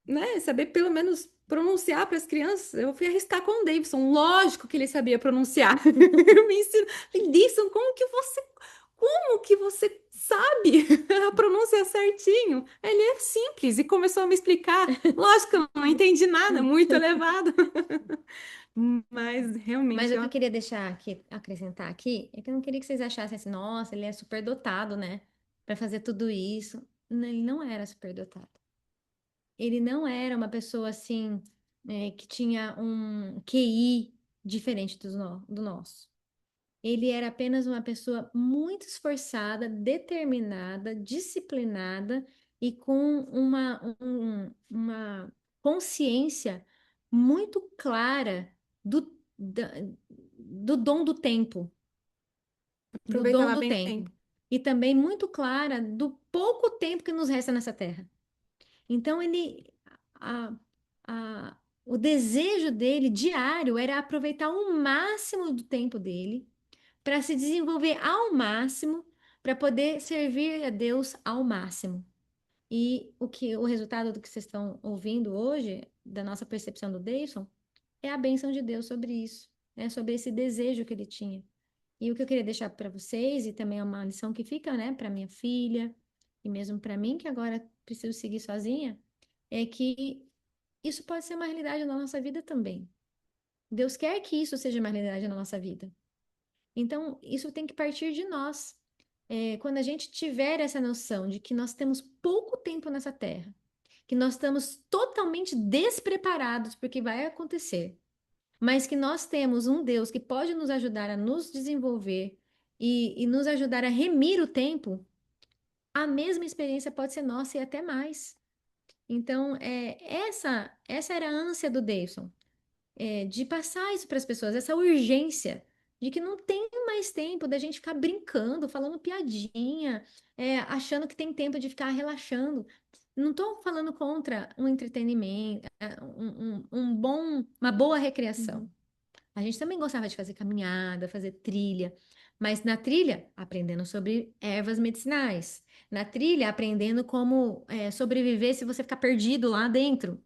né? Saber pelo menos pronunciar para as crianças. Eu fui arriscar com o Davidson. Lógico que ele sabia pronunciar. Eu me ensino. Falei, Davidson, como que você sabe a pronúncia certinho? Ele é simples e começou a me explicar. Lógico que eu não entendi nada, muito elevado. Mas Mas realmente, o que ó, eu queria deixar aqui, acrescentar aqui, é que eu não queria que vocês achassem assim, nossa, ele é superdotado, né? Para fazer tudo isso. Não, ele não era superdotado. Ele não era uma pessoa assim, que tinha um QI diferente do nosso. Ele era apenas uma pessoa muito esforçada, determinada, disciplinada e com uma consciência muito clara do dom do tempo, do dom aproveitava do bem o tempo. tempo. E também muito clara do pouco tempo que nos resta nessa terra. Então, a, o desejo dele diário era aproveitar o máximo do tempo dele para se desenvolver ao máximo, para poder servir a Deus ao máximo. E o resultado do que vocês estão ouvindo hoje, da nossa percepção do Deison, é a bênção de Deus sobre isso, né? Sobre esse desejo que ele tinha. E o que eu queria deixar para vocês, e também é uma lição que fica, né, para minha filha, e mesmo para mim, que agora preciso seguir sozinha, é que isso pode ser uma realidade na nossa vida também. Deus quer que isso seja uma realidade na nossa vida. Então, isso tem que partir de nós. Quando a gente tiver essa noção de que nós temos pouco tempo nessa terra, que nós estamos totalmente despreparados para o que vai acontecer, mas que nós temos um Deus que pode nos ajudar a nos desenvolver e nos ajudar a remir o tempo, a mesma experiência pode ser nossa e até mais. Então, essa era a ânsia do Davidson, de passar isso para as pessoas, essa urgência de que não tem mais tempo da gente ficar brincando, falando piadinha, achando que tem tempo de ficar relaxando. Não estou falando contra um entretenimento, uma boa recreação. A gente também gostava de fazer caminhada, fazer trilha, mas na trilha, aprendendo sobre ervas medicinais. Na trilha, aprendendo como sobreviver se você ficar perdido lá dentro.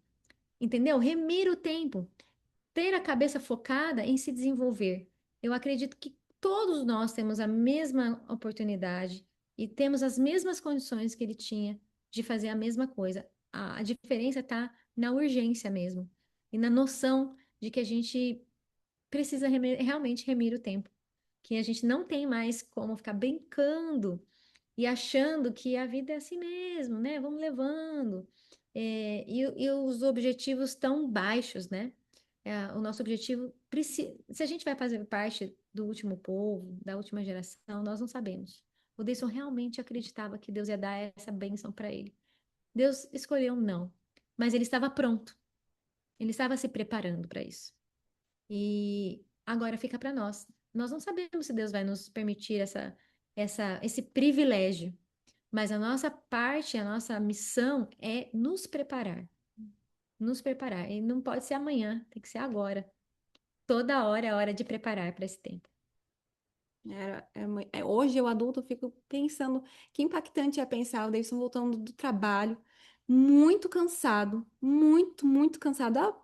Entendeu? Remir o tempo, ter a cabeça focada em se desenvolver. Eu acredito que todos nós temos a mesma oportunidade e temos as mesmas condições que ele tinha de fazer a mesma coisa. A diferença está na urgência mesmo e na noção de que a gente precisa realmente remir o tempo, que a gente não tem mais como ficar brincando e achando que a vida é assim mesmo, né? Vamos levando. E os objetivos tão baixos, né? O nosso objetivo, se a gente vai fazer parte do último povo, da última geração, nós não sabemos. O Deison realmente acreditava que Deus ia dar essa bênção para ele. Deus escolheu um não, mas ele estava pronto. Ele estava se preparando para isso. E agora fica para nós. Nós não sabemos se Deus vai nos permitir esse privilégio, mas a nossa parte, a nossa missão é nos preparar. Nos preparar. E não pode ser amanhã, tem que ser agora. Toda hora é hora de preparar para esse tempo. Hoje, eu adulto, fico pensando que impactante é pensar o Davidson voltando do trabalho, muito cansado, muito, muito cansado.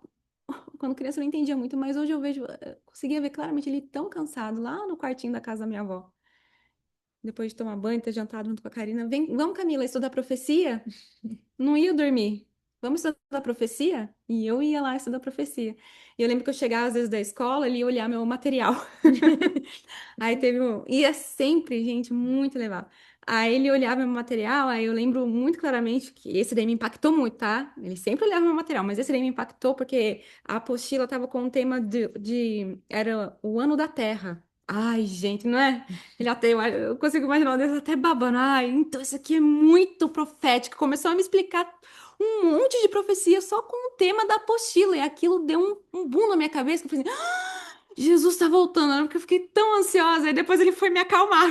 Quando criança eu não entendia muito, mas hoje eu vejo, conseguia ver claramente ele tão cansado lá no quartinho da casa da minha avó. Depois de tomar banho, ter jantado junto com a Karina. Vamos, Camila, estudar profecia? Não ia dormir. Vamos estudar profecia? E eu ia lá estudar profecia. E eu lembro que eu chegava às vezes da escola, ele ia olhar meu material. Aí teve um. E é sempre, gente, muito legal. Aí ele olhava meu material, aí eu lembro muito claramente que esse daí me impactou muito, tá? Ele sempre olhava meu material, mas esse daí me impactou porque a apostila tava com o tema era o ano da Terra. Ai, gente, não é? Ele até, eu consigo imaginar o Deus até babando. Ai, então isso aqui é muito profético. Começou a me explicar um monte de profecia só com o tema da apostila. E aquilo deu um boom na minha cabeça. Que eu falei, Jesus tá voltando, né? Porque eu fiquei tão ansiosa. Aí depois ele foi me acalmar.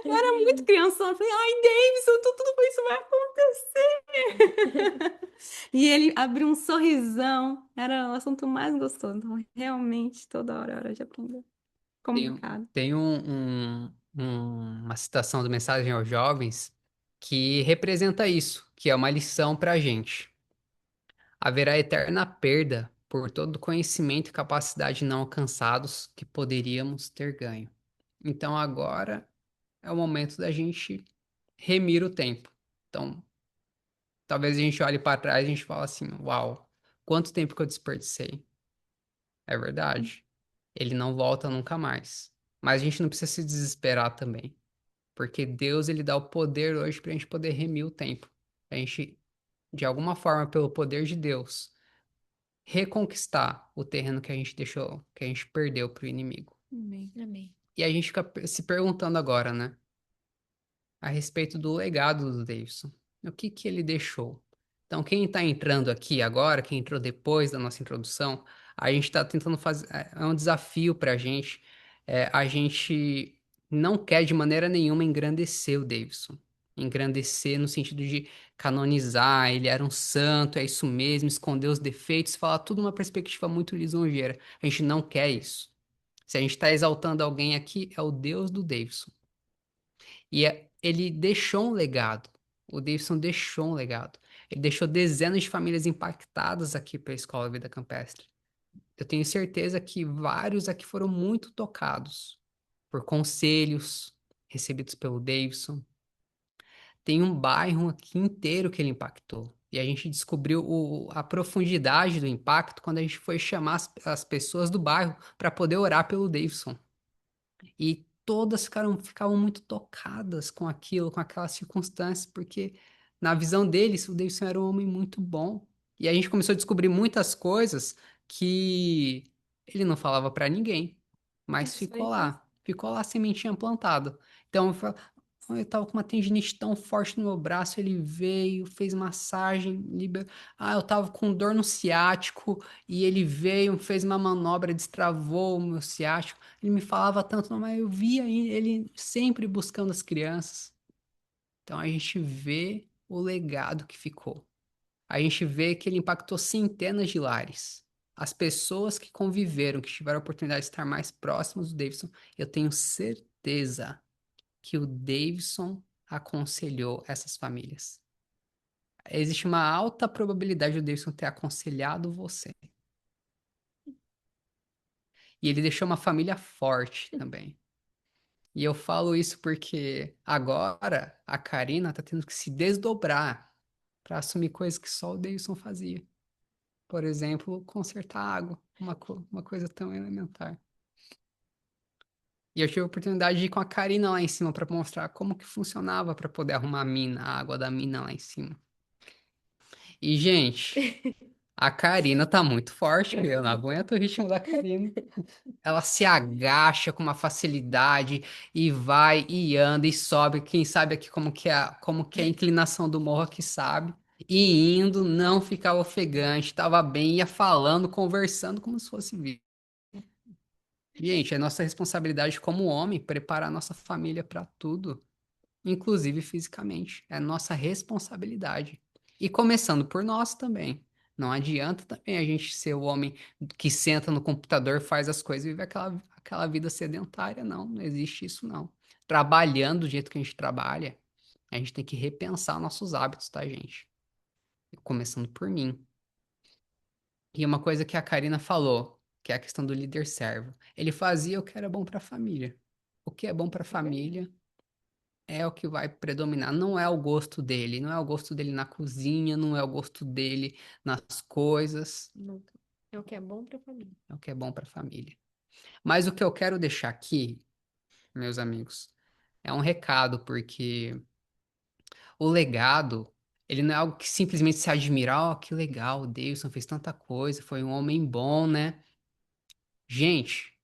Eu era muito criança. Eu falei, ai, Davidson, tudo isso vai acontecer. E ele abriu um sorrisão. Era o assunto mais gostoso. Então, realmente, toda hora é hora de aprender. Tem, Complicado. tem uma citação do Mensagem aos Jovens que representa isso, que é uma lição para a gente. Haverá eterna perda por todo conhecimento e capacidade não alcançados que poderíamos ter ganho. Então agora é o momento da gente remir o tempo. Então, talvez a gente olhe para trás e a gente fale assim: uau, quanto tempo que eu desperdicei. É verdade. Ele não volta nunca mais. Mas a gente não precisa se desesperar também, porque Deus ele dá o poder hoje para a gente poder remir o tempo. A gente, de alguma forma, pelo poder de Deus, reconquistar o terreno que a gente deixou, que a gente perdeu para o inimigo. Amém. Amém. E a gente fica se perguntando agora, né, a respeito do legado do Davidson. O que que ele deixou? Então, quem está entrando aqui agora, quem entrou depois da nossa introdução, a gente está tentando fazer. É um desafio para a gente. A gente não quer de maneira nenhuma engrandecer o Davidson. Engrandecer no sentido de canonizar, ele era um santo, é isso mesmo, esconder os defeitos, falar tudo numa perspectiva muito lisonjeira. A gente não quer isso. Se a gente está exaltando alguém aqui, é o Deus do Davidson. Ele deixou um legado. O Davidson deixou um legado. Ele deixou dezenas de famílias impactadas aqui pela Escola Vida Campestre. Eu tenho certeza que vários aqui foram muito tocados por conselhos recebidos pelo Davidson. Tem um bairro aqui inteiro que ele impactou. E a gente descobriu a profundidade do impacto quando a gente foi chamar as pessoas do bairro para poder orar pelo Davidson. E todas ficavam muito tocadas com aquilo, com aquelas circunstâncias, porque na visão deles, o Davidson era um homem muito bom. E a gente começou a descobrir muitas coisas que ele não falava para ninguém, mas Isso aí. ficou lá a sementinha plantada. Então, eu tava com uma tendinite tão forte no meu braço, ele veio, fez massagem, eu tava com dor no ciático, e ele veio, fez uma manobra, destravou o meu ciático. Ele me falava tanto, não, mas eu via ele sempre buscando as crianças. Então a gente vê o legado que ficou. A gente vê que ele impactou centenas de lares. As pessoas que conviveram, que tiveram a oportunidade de estar mais próximas do Davidson, eu tenho certeza que o Davidson aconselhou essas famílias. Existe uma alta probabilidade do Davidson ter aconselhado você. E ele deixou uma família forte também. E eu falo isso porque agora a Karina tá tendo que se desdobrar para assumir coisas que só o Davidson fazia. Por exemplo, consertar água, uma coisa tão elementar. E eu tive a oportunidade de ir com a Karina lá em cima para mostrar como que funcionava para poder arrumar a mina, a água da mina lá em cima. E, gente, a Karina tá muito forte, eu não aguento o ritmo da Karina. Ela se agacha com uma facilidade e vai e anda e sobe. Quem sabe aqui como que é a inclinação do morro aqui sabe. E indo, não ficava ofegante, tava bem, ia falando, conversando como se fosse vivo. Gente, é nossa responsabilidade como homem preparar nossa família para tudo, inclusive fisicamente. É nossa responsabilidade. E começando por nós também. Não adianta também a gente ser o homem que senta no computador, faz as coisas e vive aquela vida sedentária. Não, não existe isso, não. Trabalhando do jeito que a gente trabalha, a gente tem que repensar nossos hábitos, tá, gente? Começando por mim. E uma coisa que a Karina falou, que é a questão do líder servo. Ele fazia o que era bom para a família. O que é bom para a família é o que vai predominar. Não é o gosto dele, não é o gosto dele na cozinha, não é o gosto dele nas coisas, Nunca. É o que é bom para a família. é o que é bom para a família. Mas o que eu quero deixar aqui, meus amigos, é um recado, porque o legado, ele não é algo que simplesmente se admira, oh, que legal, o Davidson fez tanta coisa, foi um homem bom, né? Gente,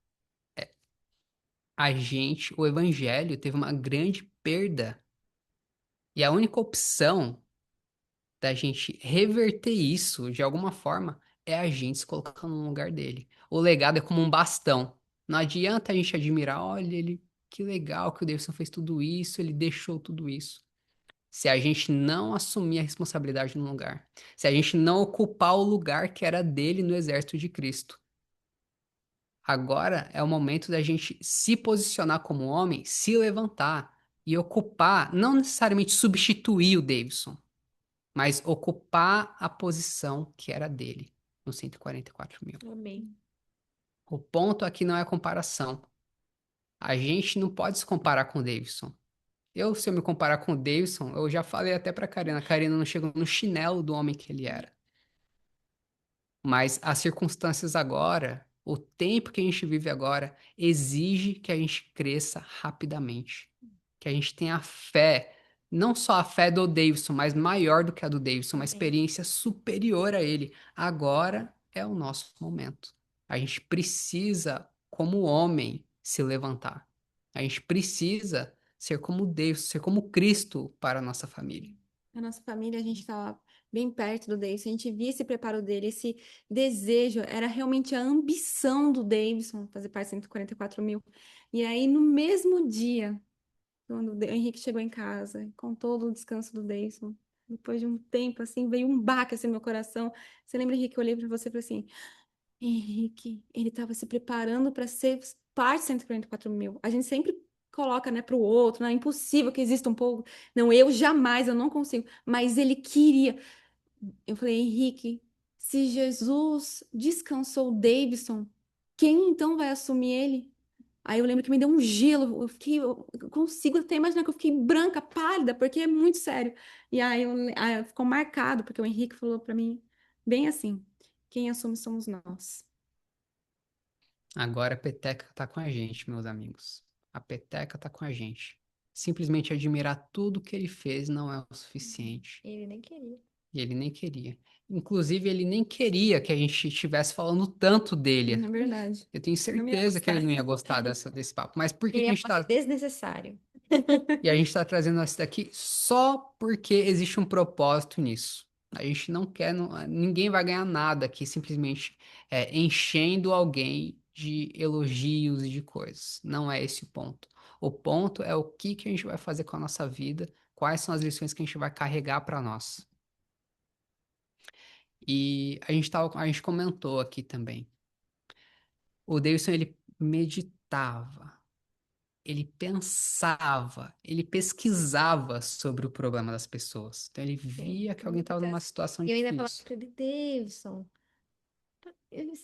o evangelho teve uma grande perda. E a única opção da gente reverter isso de alguma forma é a gente se colocando no lugar dele. O legado é como um bastão. Não adianta a gente admirar, olha, ele, que legal que o Davidson fez tudo isso, ele deixou tudo isso. Se a gente não assumir a responsabilidade no lugar, se a gente não ocupar o lugar que era dele no exército de Cristo. Agora é o momento da gente se posicionar como homem, se levantar e ocupar, não necessariamente substituir o Davidson, mas ocupar a posição que era dele, no 144 mil. Amém. O ponto aqui não é a comparação. A gente não pode se comparar com o Davidson. Se eu me comparar com o Davidson, eu já falei até pra Karina, a Karina não chegou no chinelo do homem que ele era. Mas as circunstâncias agora, o tempo que a gente vive agora, exige que a gente cresça rapidamente. Que a gente tenha fé, não só a fé do Davidson, mas maior do que a do Davidson, uma Amém. experiência superior a ele. Agora é o nosso momento. A gente precisa, como homem, se levantar. A gente precisa ser como Deus, ser como Cristo para a nossa família. A nossa família, a gente estava bem perto do Davidson, a gente via esse preparo dele, esse desejo, era realmente a ambição do Davidson fazer parte de 144 mil. E aí, no mesmo dia, quando o Henrique chegou em casa, com todo o descanso do Davidson, depois de um tempo, assim, veio um baque assim, no meu coração. Você lembra, Henrique, eu olhei para você e falei assim, Henrique, ele estava se preparando para ser parte de 144 mil. A gente sempre coloca, né, para o outro, não é impossível que exista um povo. Não, eu jamais, eu não consigo. Mas ele queria. Eu falei, Henrique, se Jesus descansou o Davidson, quem então vai assumir ele? Aí eu lembro que me deu um gelo, eu consigo até imaginar que eu fiquei branca, pálida, porque é muito sério. E aí ficou marcado, porque o Henrique falou para mim, bem assim, quem assume somos nós. Agora a peteca tá com a gente, meus amigos. A peteca tá com a gente. Simplesmente admirar tudo que ele fez não é o suficiente. Ele nem queria. E ele nem queria. Inclusive, ele nem queria que a gente estivesse falando tanto dele. É verdade. Eu tenho Não me ia certeza que ele gostar. não ia gostar desse papo. Mas por que que Ele a é gente tá... desnecessário. E a gente tá trazendo isso daqui só porque existe um propósito nisso. A gente não quer... ninguém vai ganhar nada aqui simplesmente enchendo alguém de elogios e de coisas. Não é esse o ponto. O ponto é o que a gente vai fazer com a nossa vida, quais são as lições que a gente vai carregar para nós. E a gente comentou aqui também. O Davidson, ele meditava, ele pensava, ele pesquisava sobre o problema das pessoas. Então, ele Sim, via que alguém estava numa muitas. situação E eu ainda falava difícil. para ele, Davidson, ele-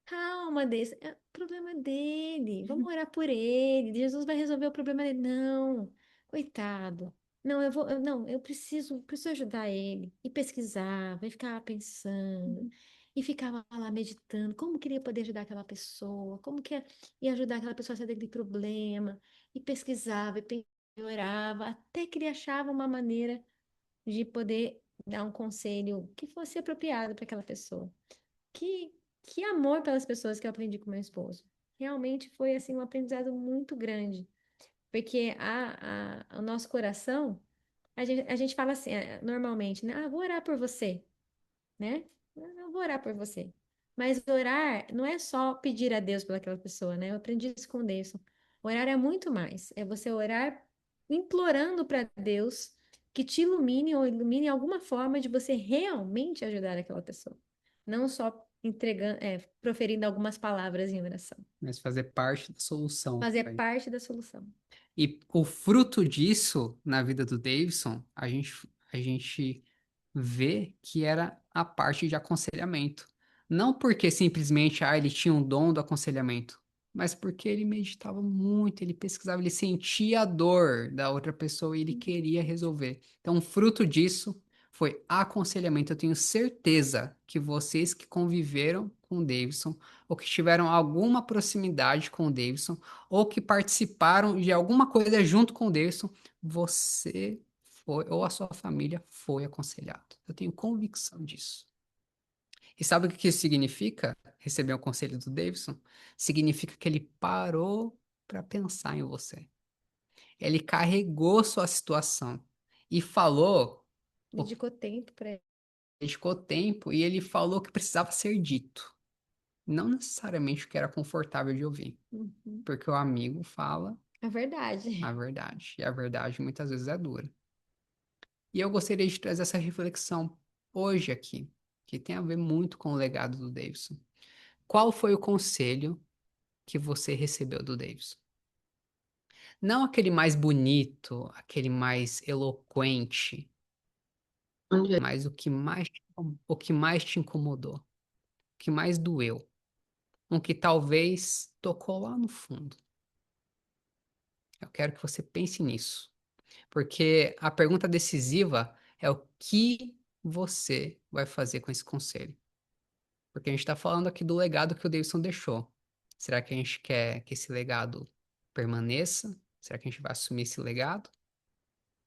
calma, Davidson, é o problema dele. Vamos orar por ele. Jesus vai resolver o problema dele. Não, coitado. Não, não, eu preciso ajudar ele. E pesquisava, e ficava pensando, e ficava lá meditando, como que ele ia poder ajudar aquela pessoa, como que ia ajudar aquela pessoa a sair daquele problema. E pesquisava, e orava, até que ele achava uma maneira de poder dar um conselho que fosse apropriado para aquela pessoa. Que, que amor pelas pessoas que eu aprendi com meu esposo. Realmente foi assim um aprendizado muito grande, porque o nosso coração, a gente fala assim, normalmente, né? Ah, vou orar por você, né? Eu vou orar por você. Mas orar não é só pedir a Deus pelaquela pessoa, né? Eu aprendi isso com o Deus. Orar é muito mais. É você orar implorando para Deus que te ilumine ou ilumine alguma forma de você realmente ajudar aquela pessoa. Não só entregando, proferindo algumas palavras em oração. Mas fazer parte da solução Fazer também. parte da solução. E o fruto disso, na vida do Davidson, a gente vê que era a parte de aconselhamento. Não porque simplesmente ele tinha um dom do aconselhamento, mas porque ele meditava muito, ele pesquisava, ele sentia a dor da outra pessoa e ele queria resolver. Então, o fruto disso foi aconselhamento. Eu tenho certeza que vocês que conviveram com o Davidson ou que tiveram alguma proximidade com o Davidson ou que participaram de alguma coisa junto com o Davidson, você foi, ou a sua família foi aconselhado. Eu tenho convicção disso. E sabe o que isso significa? Receber o conselho do Davidson? Significa que ele parou para pensar em você. Ele carregou sua situação e falou, o- Dedicou tempo para ele. dedicou tempo e ele falou que precisava ser dito. Não necessariamente o que era confortável de ouvir, Uhum. porque o amigo fala É verdade. a verdade, e a verdade muitas vezes é dura. E eu gostaria de trazer essa reflexão hoje aqui, que tem a ver muito com o legado do Davidson. Qual foi o conselho que você recebeu do Davidson? Não aquele mais bonito, aquele mais eloquente, Onde é? mas o que mais te incomodou, o que mais doeu, um que talvez tocou lá no fundo. Eu quero que você pense nisso, porque a pergunta decisiva é o que você vai fazer com esse conselho. Porque a gente está falando aqui do legado que o Davidson deixou. Será que a gente quer que esse legado permaneça? Será que a gente vai assumir esse legado?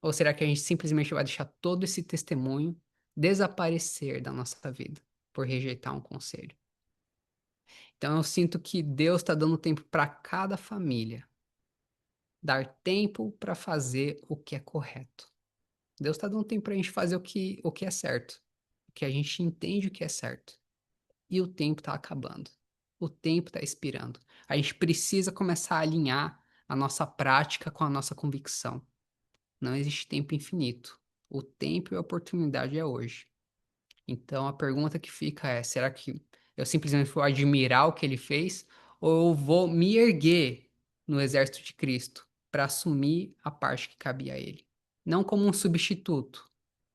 Ou será que a gente simplesmente vai deixar todo esse testemunho desaparecer da nossa vida por rejeitar um conselho? Então eu sinto que Deus está dando tempo para cada família, dar tempo para fazer o que é correto. Deus está dando tempo para a gente fazer o que é certo, o que a gente entende o que é certo. E o tempo está acabando. O tempo está expirando. A gente precisa começar a alinhar a nossa prática com a nossa convicção. Não existe tempo infinito. O tempo e a oportunidade é hoje. Então a pergunta que fica é: será que eu simplesmente vou admirar o que ele fez? ou eu vou me erguer no exército de Cristo para assumir a parte que cabia a ele. Não como um substituto,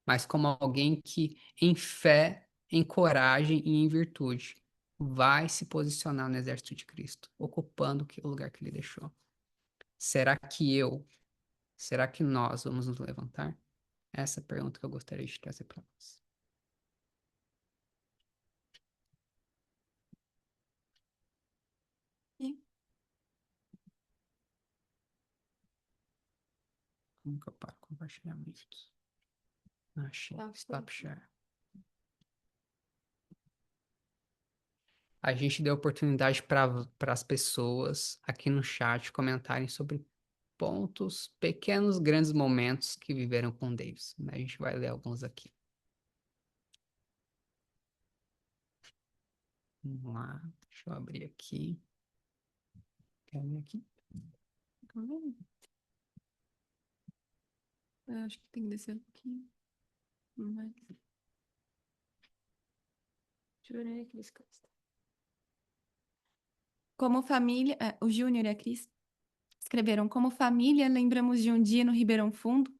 mas como alguém que, em fé, em coragem e em virtude, vai se posicionar no exército de Cristo, ocupando o lugar que ele deixou. Será que será que nós vamos nos levantar? Essa é a pergunta que eu gostaria de trazer para nós. E Como que eu paro compartilhamento? Achei. Stop share. A gente deu oportunidade para as pessoas aqui no chat comentarem sobre pontos, pequenos, grandes momentos que viveram com Davis. A gente vai ler alguns aqui. Vamos lá, deixa eu abrir aqui. Quer ver aqui? eu acho que tem que descer um pouquinho. Mas... Deixa eu ver aqui esse costa. Como família, o Júnior e a Cris escreveram: como família, lembramos de um dia no Ribeirão Fundo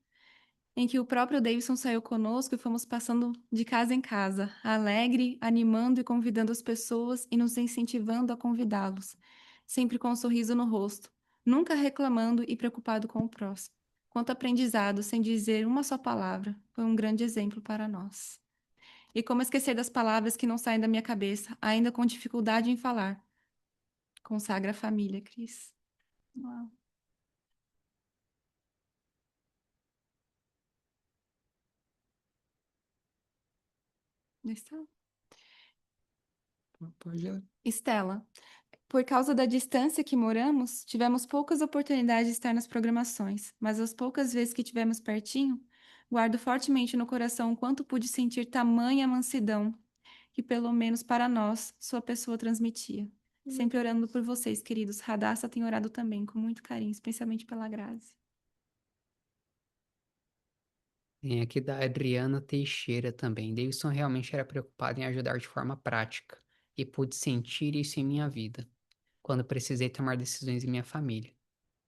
em que o próprio Davidson saiu conosco e fomos passando de casa em casa, alegre, animando e convidando as pessoas e nos incentivando a convidá-los, sempre com um sorriso no rosto, nunca reclamando e preocupado com o próximo. Quanto aprendizado, sem dizer uma só palavra, foi um grande exemplo para nós. E como esquecer das palavras que não saem da minha cabeça, ainda com dificuldade em falar. Consagra a família, Cris. Uau. Está. Pode ler. Estela, por causa da distância que moramos, tivemos poucas oportunidades de estar nas programações, mas as poucas vezes que tivemos pertinho, guardo fortemente no coração o quanto pude sentir tamanha mansidão que, pelo menos para nós, sua pessoa transmitia. Sempre orando por vocês, queridos. Radassa tem orado também, com muito carinho, especialmente pela Grazi. Tem aqui da Adriana Teixeira também. Davidson realmente era preocupado em ajudar de forma prática e pude sentir isso em minha vida, quando precisei tomar decisões em minha família.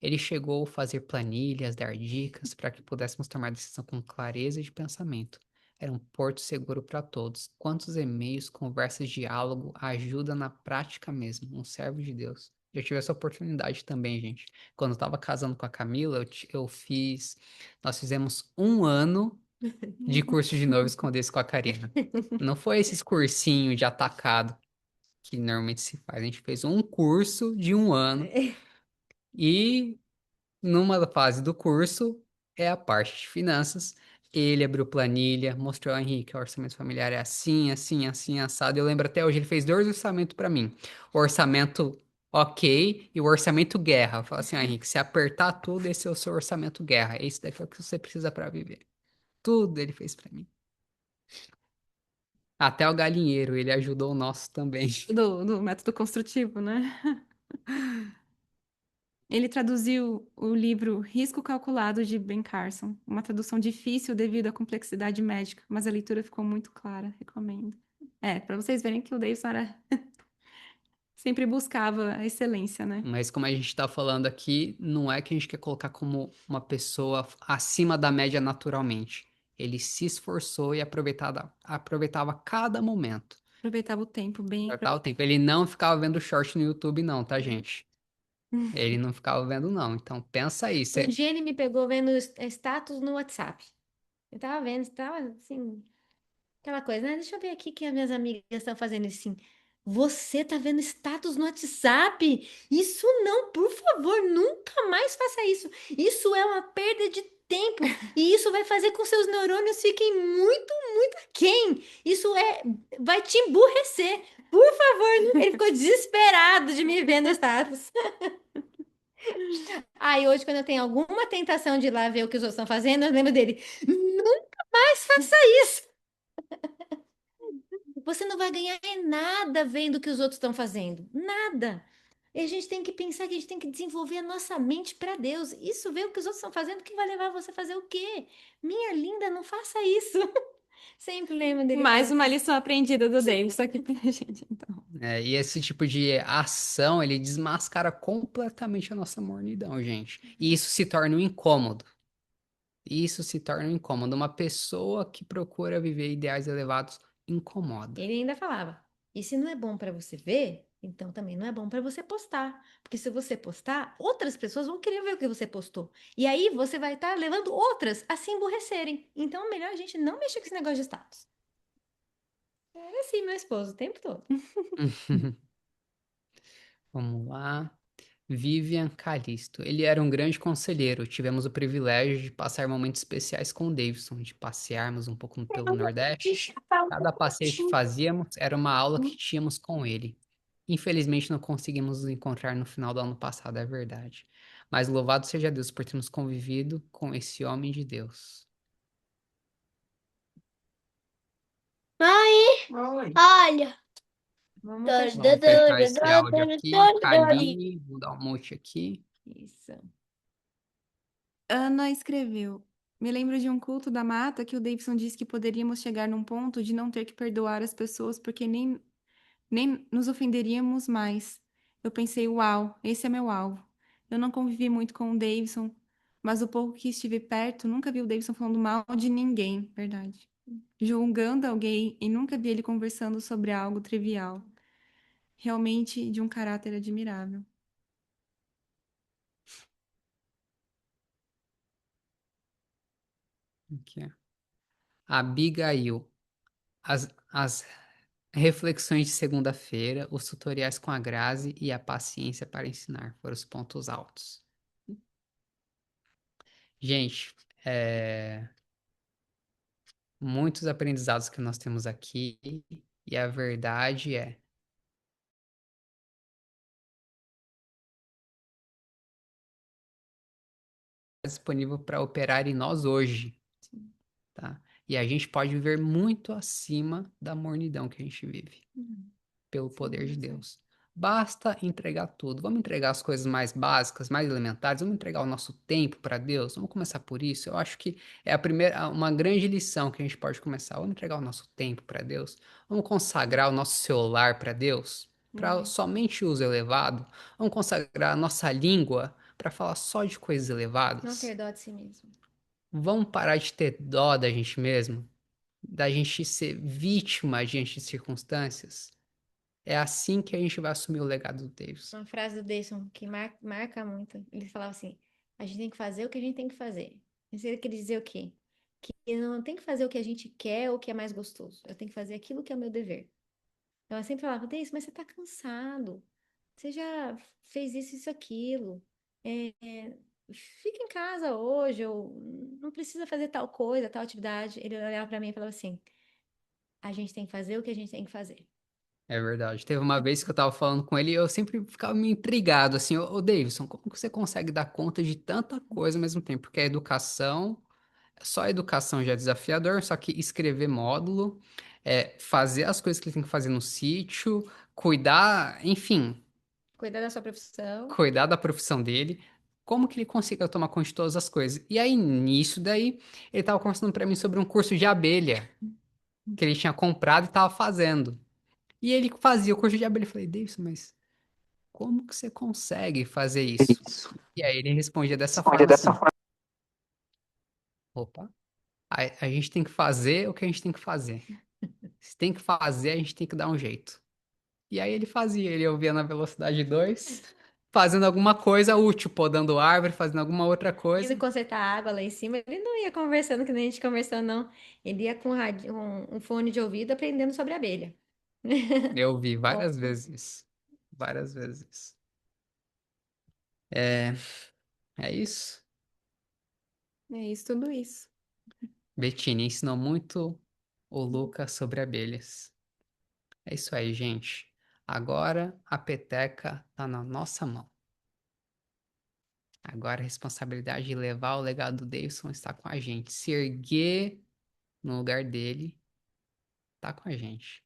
Ele chegou a fazer planilhas, dar dicas para que pudéssemos tomar decisão com clareza de pensamento. Era um porto seguro para todos. Quantos e-mails, conversas, diálogo, ajuda na prática mesmo. Um servo de Deus. Eu tive essa oportunidade também, gente. Quando eu estava casando com a Camila, eu fiz. Nós fizemos um ano de curso de noivos com desse com a Karina. Não foi esses cursinhos de atacado que normalmente se faz. A gente fez um curso de um ano e numa fase do curso é a parte de finanças. Ele abriu planilha, mostrou ao Henrique, o orçamento familiar é assim, assim, assim, assado. Eu lembro até hoje, ele fez dois orçamentos para mim. O orçamento ok e o orçamento guerra. Eu falo assim, Henrique, se apertar tudo, esse é o seu orçamento guerra. Esse daqui é o que você precisa para viver. Tudo ele fez para mim. Até o galinheiro, ele ajudou o nosso também. Do método construtivo, né? Ele traduziu o livro Risco Calculado de Ben Carson, uma tradução difícil devido à complexidade médica, mas a leitura ficou muito clara, recomendo. Para vocês verem que o Davidson sempre buscava a excelência, né? Mas como a gente está falando aqui, não é que a gente quer colocar como uma pessoa acima da média naturalmente. Ele se esforçou e aproveitava cada momento. Aproveitava o tempo bem. Aproveitava o tempo. Ele não ficava vendo short no YouTube, não, tá, gente? Ele não ficava vendo, não. Então, pensa aí. Um dia ele me pegou vendo status no WhatsApp. Eu tava vendo, estava assim, aquela coisa, né? Deixa eu ver aqui que as minhas amigas estão fazendo assim. Você tá vendo status no WhatsApp? Isso não, por favor, nunca mais faça isso. Isso é uma perda de tempo e isso vai fazer com que seus neurônios fiquem muito, muito aquém. Vai te emburrecer. Por favor, ele ficou desesperado de me ver no status. Aí hoje, quando eu tenho alguma tentação de ir lá ver o que os outros estão fazendo, eu lembro dele. Nunca mais faça isso. Você não vai ganhar nada vendo o que os outros estão fazendo. Nada. E a gente tem que pensar que a gente tem que desenvolver a nossa mente para Deus. Isso, ver o que os outros estão fazendo, que vai levar você a fazer o quê? Minha linda, não faça isso. Sempre lembro dele Mais falando uma assim. lição aprendida do Davis aqui pra gente, então. E esse tipo de ação, ele desmascara completamente a nossa mornidão, gente. E isso se torna um incômodo. Isso se torna um incômodo. Uma pessoa que procura viver ideais elevados incomoda. Ele ainda falava: e se não é bom para você ver, então também não é bom para você postar. Porque se você postar, outras pessoas vão querer ver o que você postou. E aí você vai estar levando outras a se emburrecerem. Então é melhor a gente não mexer com esse negócio de status. Era assim, meu esposo, o tempo todo. Vamos lá. Vivian Callisto. Ele era um grande conselheiro. Tivemos o privilégio de passar momentos especiais com o Davidson, de passearmos um pouco pelo Nordeste. Cada passeio que fazíamos era uma aula que tínhamos com ele. Infelizmente não conseguimos nos encontrar no final do ano passado, é verdade. Mas louvado seja Deus por termos convivido com esse homem de Deus. Mãe, olha. Vamos continuar. Vamos fechar esse áudio aqui. Kaline, vou dar um mute aqui. Isso. Ana escreveu: Me lembro de um culto da mata que o Davidson disse que poderíamos chegar num ponto de não ter que perdoar as pessoas porque nem nos ofenderíamos mais. Eu pensei, uau, esse é meu alvo. Eu não convivi muito com o Davidson, mas o pouco que estive perto, nunca vi o Davidson falando mal de ninguém, verdade. Julgando alguém e nunca vi ele conversando sobre algo trivial. Realmente de um caráter admirável. Aqui, ó. Abigail. As reflexões de segunda-feira, os tutoriais com a Grazi e a paciência para ensinar foram os pontos altos. Gente, muitos aprendizados que nós temos aqui, e a verdade é, disponível para operar em nós hoje, tá? E a gente pode viver muito acima da mornidão que a gente vive, pelo poder de Deus. Basta entregar tudo. Vamos entregar as coisas mais básicas, mais elementares. Vamos entregar o nosso tempo para Deus. Vamos começar por isso. Eu acho que é a primeira, uma grande lição que a gente pode começar. Vamos entregar o nosso tempo para Deus. Vamos consagrar o nosso celular para Deus, para somente uso elevado. Vamos consagrar a nossa língua para falar só de coisas Não elevadas. ter dó de si mesmo. Vamos parar de ter dó da gente mesmo, da gente ser vítima diante de circunstâncias. É assim que a gente vai assumir o legado do Davis. Uma frase do Deison que marca muito. Ele falava assim: a gente tem que fazer o que a gente tem que fazer. Mas ele queria dizer o quê? Que não tem que fazer o que a gente quer ou o que é mais gostoso. Eu tenho que fazer aquilo que é o meu dever. Então, eu sempre falava: Deison, mas você tá cansado. Você já fez isso, isso, aquilo. Fica em casa hoje, ou não precisa fazer tal coisa, tal atividade. Ele olhava pra mim e falava assim: a gente tem que fazer o que a gente tem que fazer. É verdade. Teve uma vez que eu tava falando com ele e eu sempre ficava meio intrigado, assim, ô Davidson, como que você consegue dar conta de tanta coisa ao mesmo tempo? Porque a educação, só a educação já é desafiador, só que escrever módulo, fazer as coisas que ele tem que fazer no sítio, cuidar, enfim, Cuidar da sua profissão. cuidar da profissão dele, como que ele conseguiu tomar conta de todas as coisas? E aí, nisso daí, ele tava conversando pra mim sobre um curso de abelha que ele tinha comprado e tava fazendo. E ele fazia o curso de abelha. Eu falei, Davidson, mas como que você consegue fazer isso? E aí ele respondia dessa forma assim: opa, a gente tem que fazer o que a gente tem que fazer. Se tem que fazer, a gente tem que dar um jeito. E aí ele fazia, ele ouvia na velocidade 2, fazendo alguma coisa útil, podando árvore, fazendo alguma outra Indo coisa. consertar a água lá em cima, ele não ia conversando que nem a gente conversou, não. Ele ia com um fone de ouvido aprendendo sobre a abelha. Eu vi Ó, várias vezes isso. Várias vezes isso. É, é isso. É isso, tudo isso. Bettini ensinou muito o Lucas sobre abelhas. É isso aí, gente. Agora a peteca tá na nossa mão. Agora a responsabilidade de levar o legado do Davidson está com a gente. Se erguer no lugar dele, tá com a gente.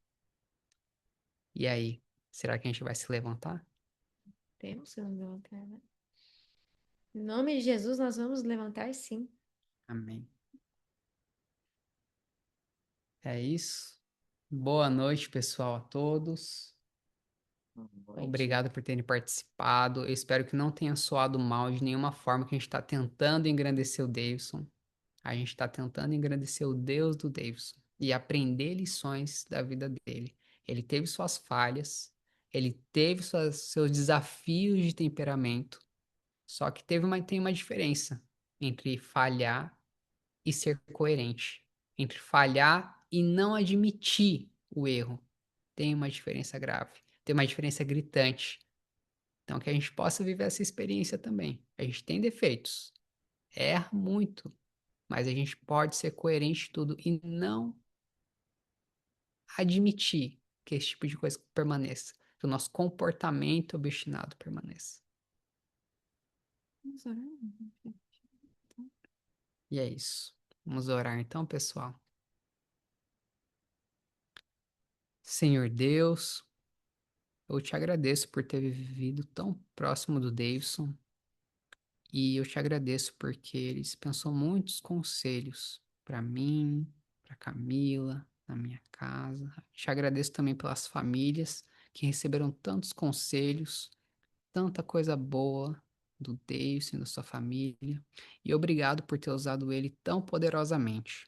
E aí, será que a gente vai se levantar? temos que nos levantar, né? Em nome de Jesus, nós vamos levantar sim. Amém. É isso. Boa noite, pessoal, a todos. Obrigado por terem participado. Eu espero que não tenha soado mal de nenhuma forma que a gente está tentando engrandecer o Davidson. A gente está tentando engrandecer o Deus do Davidson e aprender lições da vida dele. Ele teve suas falhas, ele teve seus desafios de temperamento, só que tem uma diferença entre falhar e ser coerente, entre falhar e não admitir o erro. Tem uma diferença grave, tem uma diferença gritante. Então, que a gente possa viver essa experiência também. A gente tem defeitos, erra muito, mas a gente pode ser coerente em tudo e não admitir que esse tipo de coisa permaneça, que o nosso comportamento obstinado permaneça. Vamos orar? E é isso. Vamos orar então, pessoal. Senhor Deus, eu te agradeço por ter vivido tão próximo do Davidson e eu te agradeço porque ele dispensou muitos conselhos para mim, para Camila, na minha casa. Te agradeço também pelas famílias que receberam tantos conselhos, tanta coisa boa do Davidson e da sua família. E obrigado por ter usado ele tão poderosamente.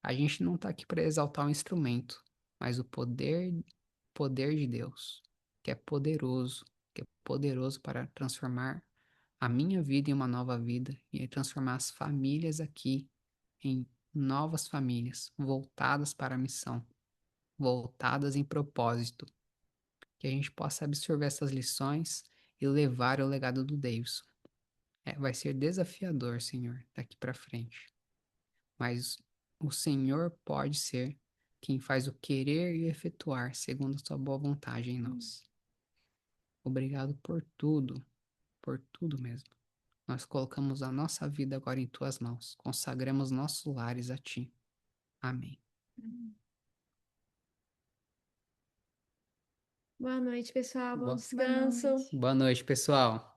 A gente não está aqui para exaltar o instrumento, mas o poder de Deus, que é poderoso para transformar a minha vida em uma nova vida e transformar as famílias aqui em novas famílias, voltadas para a missão, voltadas em propósito. Que a gente possa absorver essas lições e levar o legado do Davidson. Vai ser desafiador, Senhor, daqui para frente. Mas o Senhor pode ser quem faz o querer e o efetuar segundo a sua boa vontade em nós. Obrigado por tudo mesmo. Nós colocamos a nossa vida agora em tuas mãos. Consagramos nossos lares a ti. Amém. Boa noite, pessoal. Bom Boa descanso. noite. boa noite, pessoal.